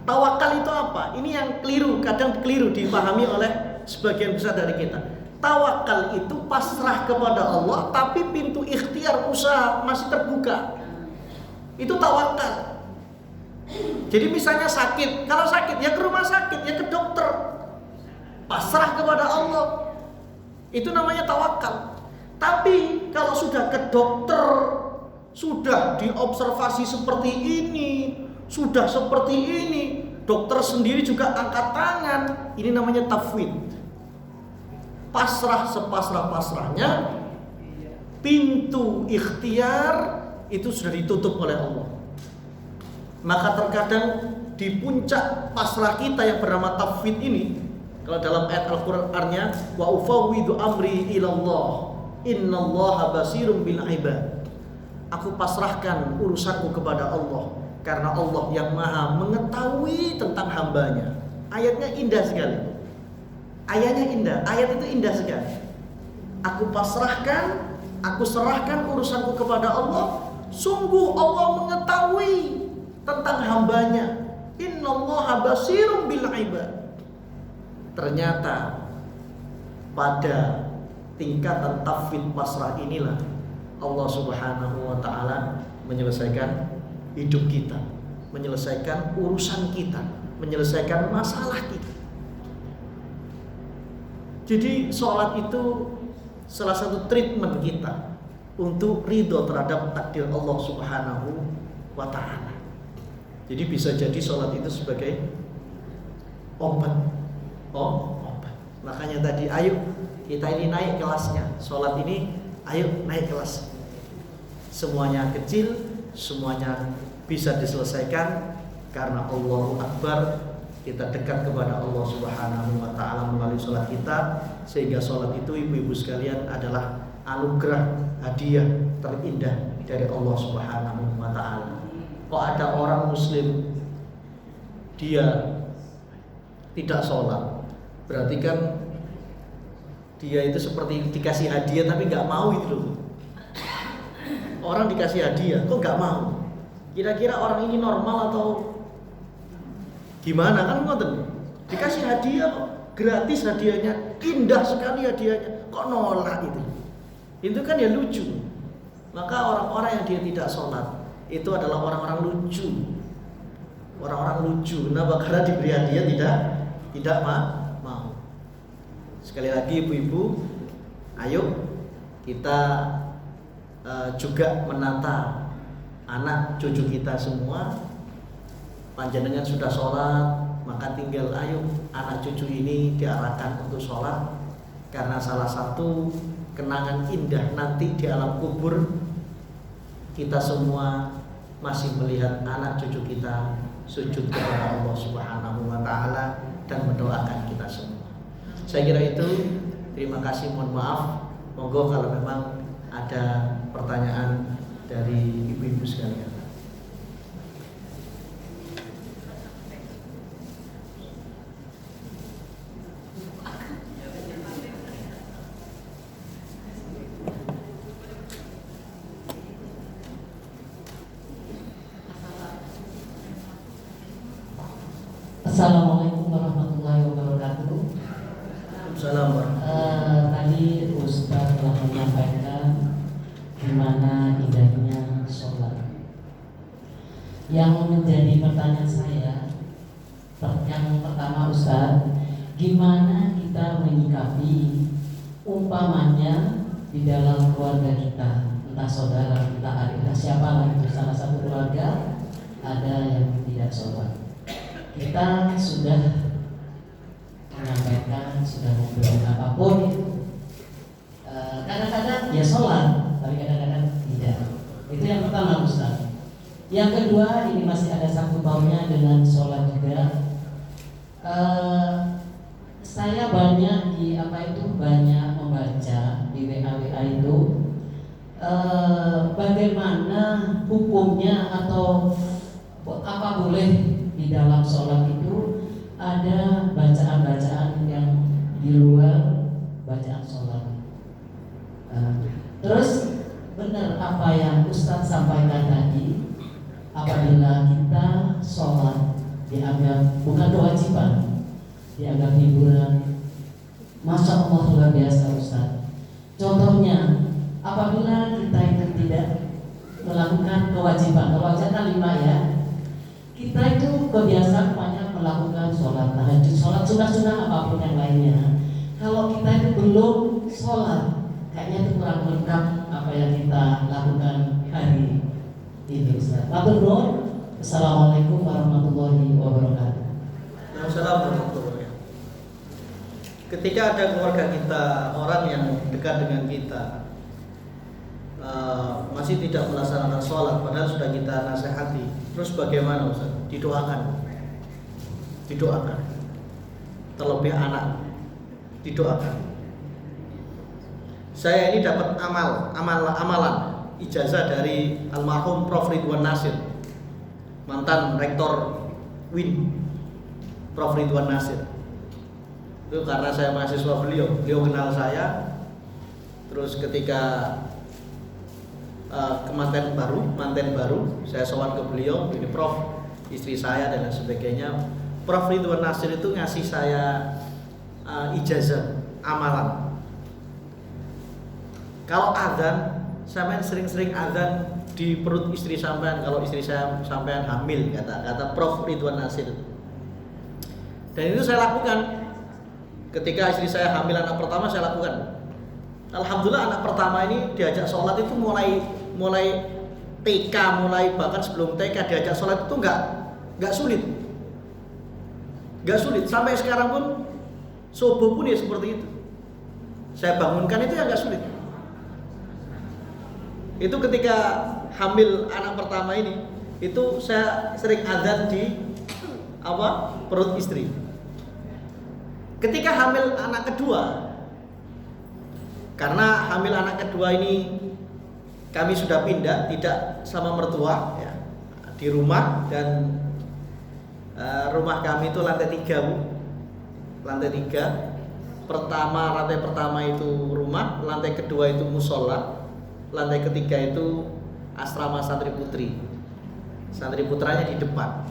Tawakal itu apa? Ini yang keliru, kadang keliru dipahami oleh sebagian besar dari kita. Tawakal itu pasrah kepada Allah, tapi pintu ikhtiar usaha masih terbuka. Itu tawakal. Jadi misalnya sakit, kalau sakit ya ke rumah sakit, ya ke dokter. Pasrah kepada Allah. Itu namanya tawakal. Tapi kalau sudah ke dokter, sudah diobservasi seperti ini, sudah seperti ini, dokter sendiri juga angkat tangan, ini namanya tafwid. Pasrah sepasrah-pasrahnya, pintu ikhtiar itu sudah ditutup oleh Allah. Maka terkadang di puncak pasrah kita yang bernama tafwid ini, kalau dalam ayat Al-Qur'annya, wa ufawwidu amri ilallah, innallaha basirum bil ibad. Aku pasrahkan urusanku kepada Allah, karena Allah yang maha mengetahui tentang hambanya. Ayatnya indah sekali. Ayatnya indah, ayat itu indah sekali. Aku pasrahkan, aku serahkan urusanku kepada Allah. Sungguh Allah mengetahui tentang hambanya. Innallaha basirum bil ibad. Ternyata pada tingkatan tafwid pasrah inilah Allah Subhanahu wa ta'ala menyelesaikan hidup kita, menyelesaikan urusan kita, menyelesaikan masalah kita. Jadi sholat itu salah satu treatment kita untuk ridho terhadap takdir Allah Subhanahu wa ta'ala. Jadi bisa jadi sholat itu sebagai obat. Obat. Makanya tadi ayo kita ini naik kelasnya. Sholat ini ayo naik kelas. Semuanya kecil, semuanya bisa diselesaikan karena Allahu Akbar. Kita dekat kepada Allah Subhanahu wa ta'ala melalui sholat kita, sehingga sholat itu ibu-ibu sekalian adalah anugerah, hadiah terindah dari Allah Subhanahu wa ta'ala. Kok ada orang muslim dia tidak sholat, berarti kan dia itu seperti dikasih hadiah tapi gak mau itu loh. Orang dikasih hadiah kok gak mau? Kira-kira orang ini normal atau gimana? Kan ngoten. Dikasih hadiah kok, gratis hadiahnya, indah sekali hadiahnya, kok nolak itu? Itu kan ya lucu. Maka orang-orang yang dia tidak sholat itu adalah orang-orang lucu. Orang-orang lucu. Nah, karena diberi hadiah tidak mau. Sekali lagi ibu-ibu, ayo kita juga menata anak cucu kita semua. Panjenengan sudah sholat, maka tinggal ayo anak cucu ini diarahkan untuk sholat, karena salah satu kenangan indah nanti di alam kubur, kita semua masih melihat anak cucu kita sujud kepada Allah Subhanahu wa ta'ala dan mendoakan kita semua. Saya kira itu. Terima kasih, mohon maaf. Monggo kalau memang ada pertanyaan dari ibu-ibu sekalian. Assalamualaikum warahmatullahi wabarakatuh. Assalamualaikum. Tadi Ustaz telah menyampaikan gimana indahnya sholat. Yang menjadi pertanyaan saya, yang pertama Ustaz, gimana kita menyikapi umpamanya di dalam keluarga kita, entah saudara, entah adik, entah siapa lah itu, salah satu keluarga ada yang tidak sholat. Kita sudah sudah memberi apapun itu. Kadang-kadang ya sholat, tapi kadang-kadang tidak. Itu yang pertama Ustaz. Yang kedua, ini masih ada sangkut pautnya dengan sholat juga. Saya banyak banyak membaca di WA itu bagaimana hukumnya atau apa boleh di dalam sholat itu ada bacaan-bacaan yang di luar bacaan sholat. Terus benar apa yang Ustadz sampaikan tadi, apabila kita sholat dianggap bukan kewajiban, dianggap hiburan, Masya Allah luar biasa Ustadz. Contohnya, apabila kita itu tidak melakukan kewajiban 5 ya, kita itu kebiasaan banyak melakukan sholat tahajud, sholat sunnah apapun yang lainnya. Kalau kita itu belum sholat, kayaknya itu kurang lengkap apa yang kita lakukan hari ini Ustaz. Matur nuwun. Assalamualaikum warahmatullahi wabarakatuh. Assalamualaikum. Ketika ada keluarga kita, orang yang dekat dengan kita masih tidak melaksanakan sholat, padahal sudah kita nasihati, terus bagaimana Ustaz? Didoakan. Terlebih anak, didoakan. Saya ini dapat amalan ijazah dari almarhum Prof. Ridwan Nasir, mantan rektor UIN, Prof. Ridwan Nasir. Itu karena saya mahasiswa beliau kenal saya. Terus ketika manten baru, saya sowan ke beliau, ini Prof, istri saya dan sebagainya. Prof. Ridwan Nasir itu ngasih saya ijazah amalan. Kalau adzan, sampean sering-sering adzan di perut istri sampean kalau istri saya sampean hamil, kata Prof. Ridwan Nasir. Dan itu saya lakukan ketika istri saya hamil anak pertama, saya lakukan. Alhamdulillah anak pertama ini diajak sholat itu mulai TK, mulai bahkan sebelum TK diajak sholat itu nggak sulit sampai sekarang pun subuh pun ya seperti itu. Saya bangunkan itu ya nggak sulit. Itu ketika hamil anak pertama ini, itu saya sering adzan di perut istri. Ketika hamil anak kedua, karena hamil anak kedua ini kami sudah pindah, tidak sama mertua ya, di rumah, dan rumah kami itu lantai 3 Bu. Lantai 3. Lantai pertama itu rumah, lantai kedua itu musola, lantai ketiga itu asrama santri putri. Santri putranya di depan.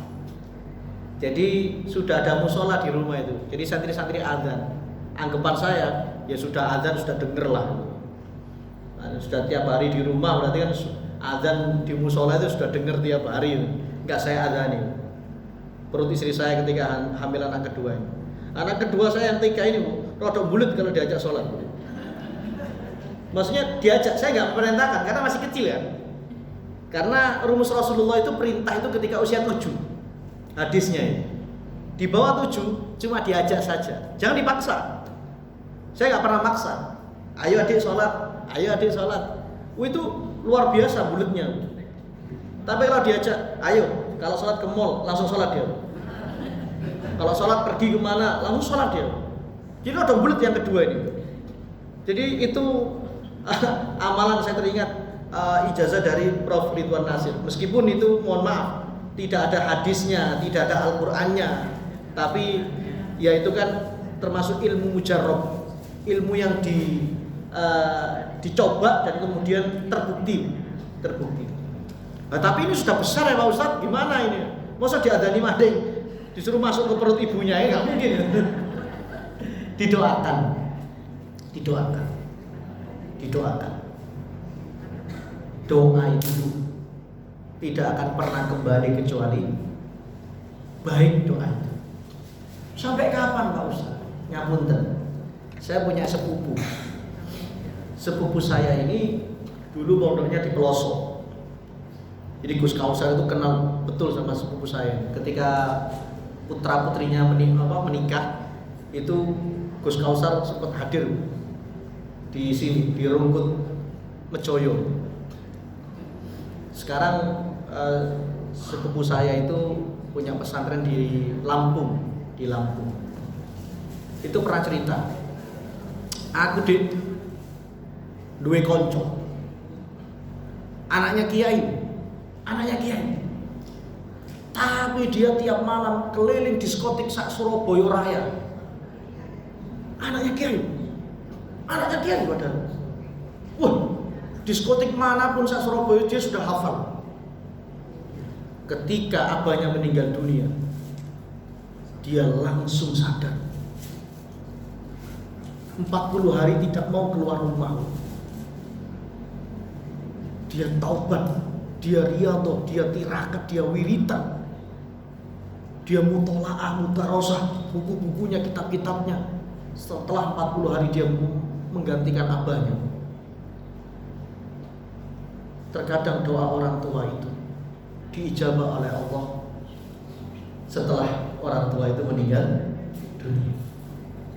Jadi sudah ada musola di rumah itu. Jadi santri-santri adzan. Anggapan saya ya sudah adzan, sudah denger lah. Sudah tiap hari di rumah, berarti kan adzan di musola itu sudah denger tiap hari. Enggak saya adzani. Perut istri saya ketika hamil anak kedua ini. Anak kedua saya yang 3 ini rodok bulut kalau diajak sholat. Maksudnya diajak, saya nggak memerintahkan karena masih kecil ya. Karena rumus Rasulullah itu perintah itu ketika usia 7. Hadisnya ini. Di bawah 7 cuma diajak saja, jangan dipaksa. Saya nggak pernah maksa. Ayo adik sholat. Itu luar biasa bulatnya. Tapi kalau diajak, ayo kalau sholat ke mall langsung sholat dia. Kalau sholat pergi kemana langsung sholat dia. Jadi ada bulat yang kedua ini. Jadi itu amalan saya teringat ijazah dari Prof. Ridwan Nasir. Meskipun itu mohon maaf tidak ada hadisnya, tidak ada Al-Qur'annya, tapi ya itu kan termasuk ilmu mujarrab, ilmu yang dicoba dan kemudian terbukti. Nah, tapi ini sudah besar ya Pak Ustadz, gimana ini? Masa diadani mading disuruh masuk ke perut ibunya, ya nggak mungkin. Didoakan. Doa itu tidak akan pernah kembali kecuali baik doa itu. Sampai kapan Pak Ustaz? Ngapunten. Saya punya sepupu. Sepupu saya ini dulu pondoknya di pelosok. Jadi Gus Kausar itu kenal betul sama sepupu saya. Ketika putra putrinya menikah, itu Gus Kausar sempat hadir di sini di Rungkut Mejoyo. Sekarang sepupu saya itu punya pesantren di Lampung. Itu pernah cerita, aku duwe konco, anaknya kiai, tapi dia tiap malam keliling diskotik sak Surabaya Raya. Anaknya kiai padahal. Wah, diskotik manapun sak Surabaya dia sudah hafal. Ketika abahnya meninggal dunia, dia langsung sadar. 40 hari tidak mau keluar rumah. Dia taubat, dia riyadhah, dia tirakat, dia wiritan. Dia mutola'ah, mutarosah, buku-bukunya, kitab-kitabnya. Setelah 40 hari dia menggantikan abahnya. Terkadang doa orang tua itu diijabah oleh Allah setelah orang tua itu meninggal dunia.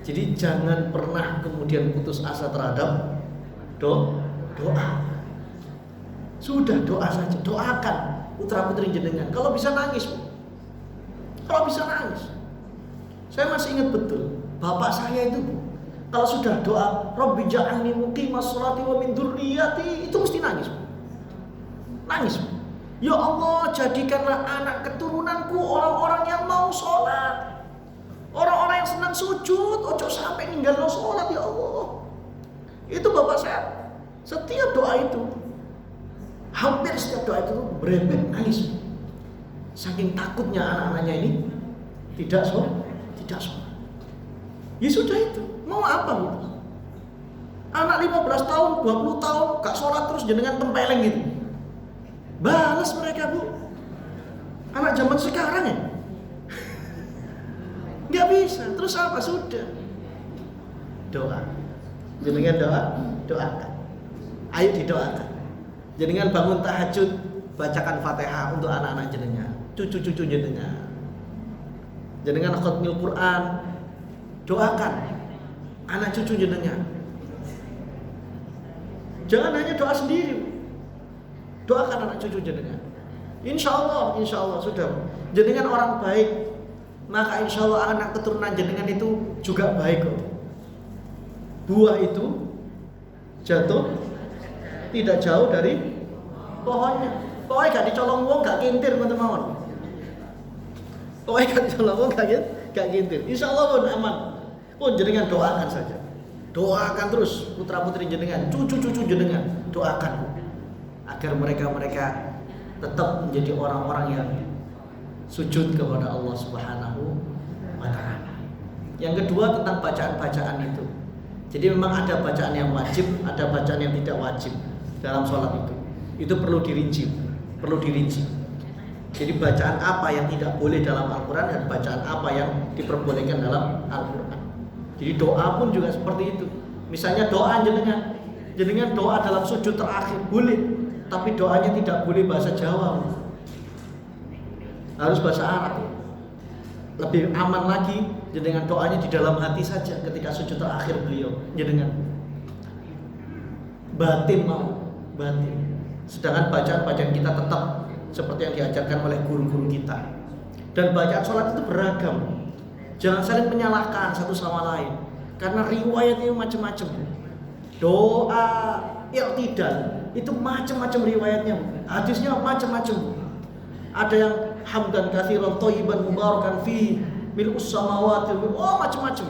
Jadi jangan pernah kemudian putus asa terhadap doa. Sudah doa saja, doakan putra putri jenengan. Kalau bisa nangis, Saya masih ingat betul, bapak saya itu kalau sudah doa Rabbi ja'alni muqimas sholati wa min dzurriyyati, itu mesti nangis. Ya Allah, jadikanlah anak keturunanku orang-orang yang mau sholat, orang-orang yang senang sujud, ojo sampai ninggalno sholat ya Allah. Itu bapak saya. Setiap doa itu, hampir setiap doa itu berembet nangis. Saking takutnya anak-anaknya ini tidak sholat. Ya sudah itu, mau apa gitu? Anak 15 tahun, 20 tahun gak sholat terus jenengan tempeleng gitu. Balas mereka, Bu. Anak zaman sekarang ya. Nggak bisa. Terus apa? Sudah. Doa. Jenengan doakan. Ayo didoakan. Jenengan bangun tahajud, bacakan Fatihah untuk anak-anak jenengan, cucu-cucu jenengan. Jenengan khatmil Quran, doakan anak cucu jenengan. Jangan hanya doa sendiri. Doakan anak cucu jenengan. Insya Allah sudah. Jenengan orang baik, maka insya Allah anak keturunan jenengan itu juga baik kok. Buah itu jatuh tidak jauh dari pohonnya. Pokoknya gak dicolong wong, gak kintir teman-teman. Pokoknya gak dicolong wong, gak kintir. Insya Allah pun aman. Pun jenengan doakan saja. Doakan terus putra putri jenengan, cucu-cucu jenengan, doakan agar mereka tetap menjadi orang-orang yang sujud kepada Allah Subhanahu wa ta'ala. Yang kedua tentang bacaan-bacaan itu. Jadi memang ada bacaan yang wajib, ada bacaan yang tidak wajib dalam sholat itu. Itu perlu dirinci. Jadi bacaan apa yang tidak boleh dalam Al-Quran dan bacaan apa yang diperbolehkan dalam Al-Quran. Jadi doa pun juga seperti itu. Misalnya doa jenengan doa dalam sujud terakhir boleh, tapi doanya tidak boleh bahasa Jawa, harus bahasa Arab. Lebih aman lagi jenengan doanya di dalam hati saja ketika sujud terakhir beliau jenengan. Batin. Sedangkan bacaan-bacaan kita tetap seperti yang diajarkan oleh guru-guru kita. Dan bacaan sholat itu beragam. Jangan saling menyalahkan satu sama lain, karena riwayatnya macam-macam. Doa i'tidal itu macam-macam riwayatnya, hadisnya macam-macam. Ada yang hamdan katsiran thayyiban mubarakan fi mil'us samawati, macam-macam.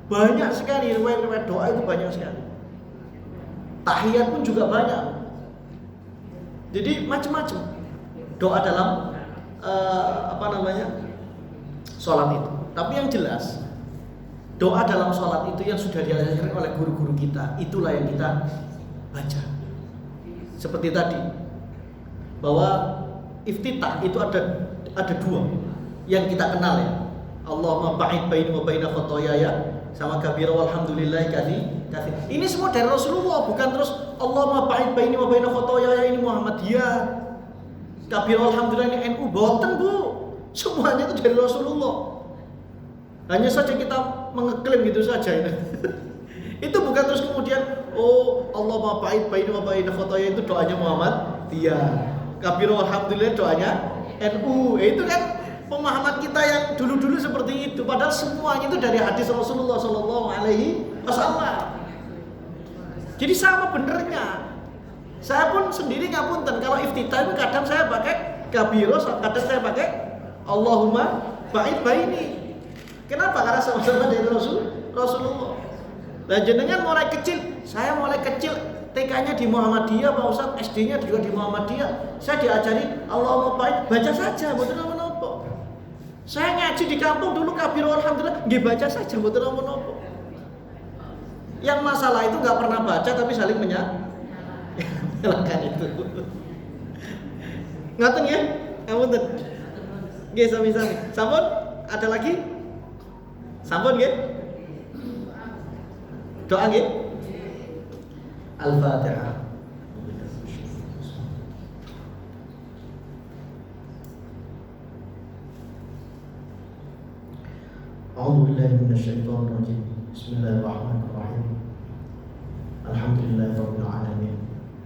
Banyak sekali riwayat-riwayat doa itu, banyak sekali. Tahiyat pun juga banyak. Jadi macam-macam doa dalam sholat itu. Tapi yang jelas doa dalam sholat itu yang sudah diajarkan oleh guru-guru kita, itulah yang kita baca. Seperti tadi, bahwa iftitah itu ada dua yang kita kenal ya. Allahumma ba'id baini wa baina khotoyaya sama kabira walhamdulillahi katsir. Ini semua dari Rasulullah, bukan terus Allahumma ba'id baini wa baina khotoyaya ini Muhammadiyah, kabira walhamdulillah ini NU, boten Bu. Semuanya itu dari Rasulullah. Hanya saja kita mengeklaim gitu saja itu. Itu bukan terus kemudian oh Allah ma ba'id baini wa baina khotoya itu doanya Muhammad dia. Kabiru alhamdulillah doanya NU. Itu kan pemahaman kita yang dulu-dulu seperti itu. Padahal semuanya itu dari hadis Rasulullah sallallahu alaihi wasallam. Jadi sama benernya. Saya pun sendiri ngapunten kalau iftitah itu kadang saya pakai kabiru, kadang saya pakai Allahumma ba'id baini. Kenapa? Karena sama-sama dari Rasulullah. Dan jenengan mulai kecil, saya mulai kecil TK-nya di Muhammadiyah, Pak Ustadz, SD-nya juga di Muhammadiyah. Saya diajari Allahumma ba'id, baca saja, mboten napa-napa. Saya ngaji di kampung dulu kabiru alhamdulillah, nggih baca saja, mboten napa-napa. Yang masalah itu nggak pernah baca tapi saling menyalahkan itu. Ngaten ya? Ngapunten. Nggih sami-sami. Sampun? Ada lagi? Sampun nggih? Doa nggih? Al-Fatihah. A'udzu billahi minasyaitonir rajim. Bismillahirrahmanirrahim. Alhamdulillahirabbil alamin.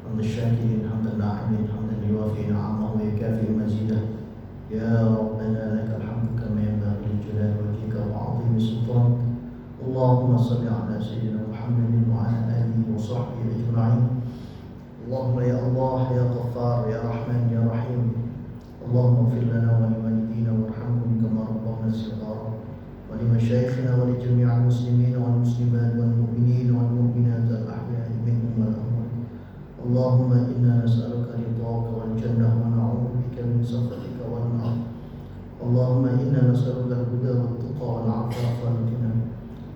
Hamdan syakirin, hamdan na'imin, hamdan yuwafi ni'amahu wa yukafi mazidah. Ya Rabbana lakal hamdu kama yanbaghi li jalali wajhika wa 'azimi sultanik. Allahumma shalli ala sayyidina Muhammadin wa ala alihi wa sahbihi ajma'in. Allahumma ya Allah ya Ghaffar ya Rahman ya Rahim. Allahumma ighfir lana wa liwalidina warhamhum kama rabbawna shighara. ولمشايخنا ولجميع المسلمين والمسلمات والمؤمنين والمؤمنات الأحياء منهم والأموات. اللهم إنا نسألك رضاك والجنة ونعوذ بك من سخطك والنار. اللهم إنا نسألك الهدى والتقى والعفاف والغنى.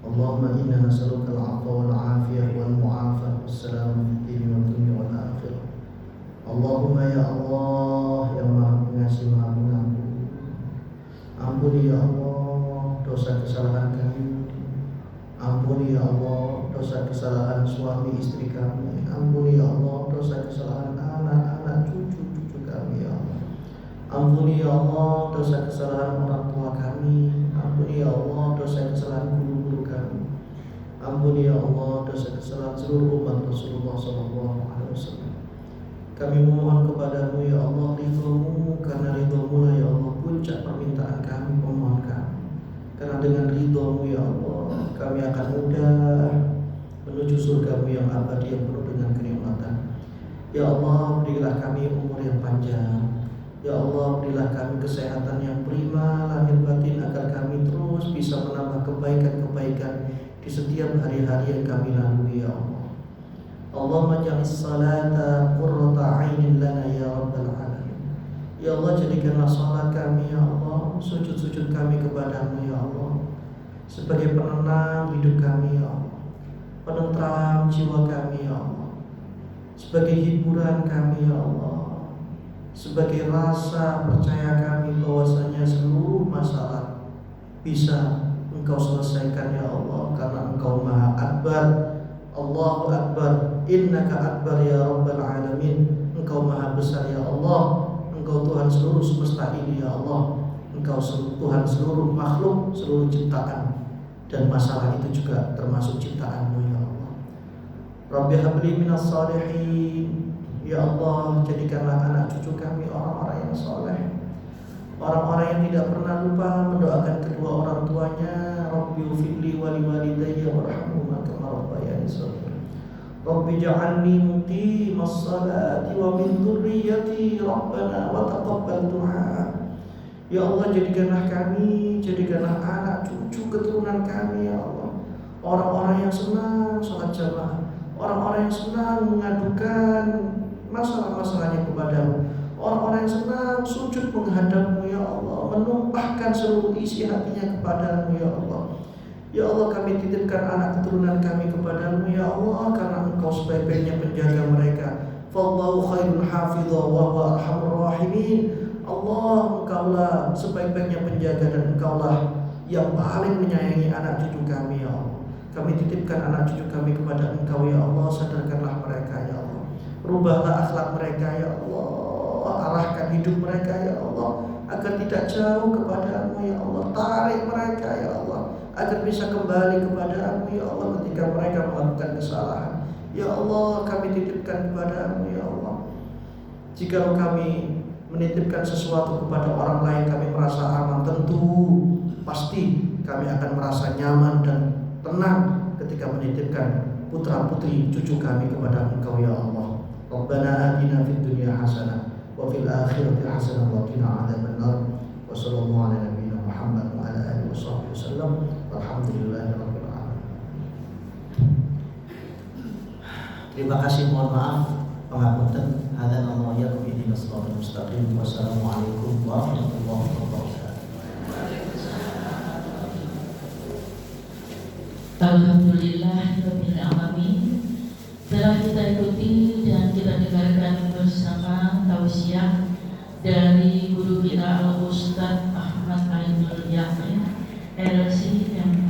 اللهم إنا نسألك العفو والعافية والمعافاة والسلام في الدين والدنيا والآخرة. اللهم يا الله يا Maha Pengasih Maha Pengampun, ampuni ya Allah dosa kesalahan kami. Ampuni ya Allah dosa kesalahan suami istri kami. Ampuni ya Allah dosa kesalahan anak-anak cucu-cucu kami ya Allah. Ampuni ya Allah dosa kesalahan orang tua kami. Ampuni ya Allah dosa kesalahan guru-guru kami. Ampuni ya Allah dosa kesalahan seluruh umat Rasulullah SAW. Kami memohon kepadamu ya Allah ridho-Mu, karena ridho-Mu ya Allah puncak permintaan kami, pemohon kami. Karena dengan ridho-Mu ya Allah kami akan mudah menuju surga-Mu yang abadi yang penuh dengan kenikmatan. Ya Allah berilah kami umur yang panjang. Ya Allah berilah kami kesehatan yang prima lahir batin agar kami terus bisa menambah kebaikan-kebaikan di setiap hari-hari yang kami lalui ya Allah. Allahumma ja'is salata qurrata 'ainin lana ya rabbal alamin. Ya Allah jadikanlah salat kami ya Allah, sujud-sujud kami kepadamu ya Allah sebagai penenang hidup kami ya Allah, penentram jiwa kami ya Allah, sebagai hiburan kami ya Allah, sebagai rasa percaya kami bahwasanya seluruh masalah bisa Engkau selesaikan ya Allah, karena Engkau Maha Akbar. Allahu Akbar, innaka akbar ya rabbal alamin. Engkau Maha besar ya Allah. Engkau Tuhan seluruh semesta ini ya Allah. Engkau Tuhan seluruh makhluk, seluruh ciptaan. Dan masalah itu juga termasuk ciptaan-Mu ya Allah. Rabbi habli minas salihin. Ya Allah, jadikanlah anak cucu kami orang-orang yang saleh, orang-orang yang tidak pernah lupa mendoakan kedua orang tuanya. Rabbi ufidli wali walidayya warhamhuma kama rabbayani shaghira. Rabbi ja'alni muqimas salati wa min dzurriyyati rabbana wa taqabbal du'a. Ya Allah jadikanlah kami, jadikanlah anak cucu keturunan kami ya Allah orang-orang yang senang salat jamaah, orang-orang yang senang mengadukan masalah-masalahnya kepadamu, orang-orang yang senang sujud menghadap-Mu ya Allah, menumpahkan seluruh isi hatinya kepadamu ya Allah. Ya Allah kami titipkan anak keturunan kami kepadamu ya Allah, karena Engkau sebaik-baiknya penjaga mereka. Fallahu khairul hafidha wa huwa arhamur rahimin. Allah Engkaulah sebaik-baiknya penjaga dan Engkaulah yang paling menyayangi anak cucu kami ya Allah. Kami titipkan anak cucu kami kepada Engkau ya Allah, sadarkanlah mereka ya Allah. Rubahlah akhlak mereka ya Allah, arahkan hidup mereka ya Allah agar tidak jauh kepadamu ya Allah. Tarik mereka ya Allah agar bisa kembali kepada-Mu ya Allah ketika mereka melakukan kesalahan. Ya Allah, kami titipkan kepada-Mu ya Allah. Jika kami menitipkan sesuatu kepada orang lain, kami merasa aman, tentu pasti kami akan merasa nyaman dan tenang ketika menitipkan putra putri cucu kami kepada Engkau ya Allah. Rabbana atina fid dunya hasanah wa fil akhirati hasanah wa qina adzabannar. Wa sallallahu ala nabiyyina Muhammad wa ala alihi washabbihi wasallam. Walhamdulillahirabbil alamin. Terima kasih, mohon maaf, pangapunten. Hadzal wa iyyakum ihdinas siratal mustaqim. Wassalamualaikum warahmatullahi wabarakatuh. Alhamdulillahirabbil alamin. Telah kita ikuti dan kita dengarkan bersama tausiah dari guru kita Al Ustaz Ahmad Ainul Yakin LC yang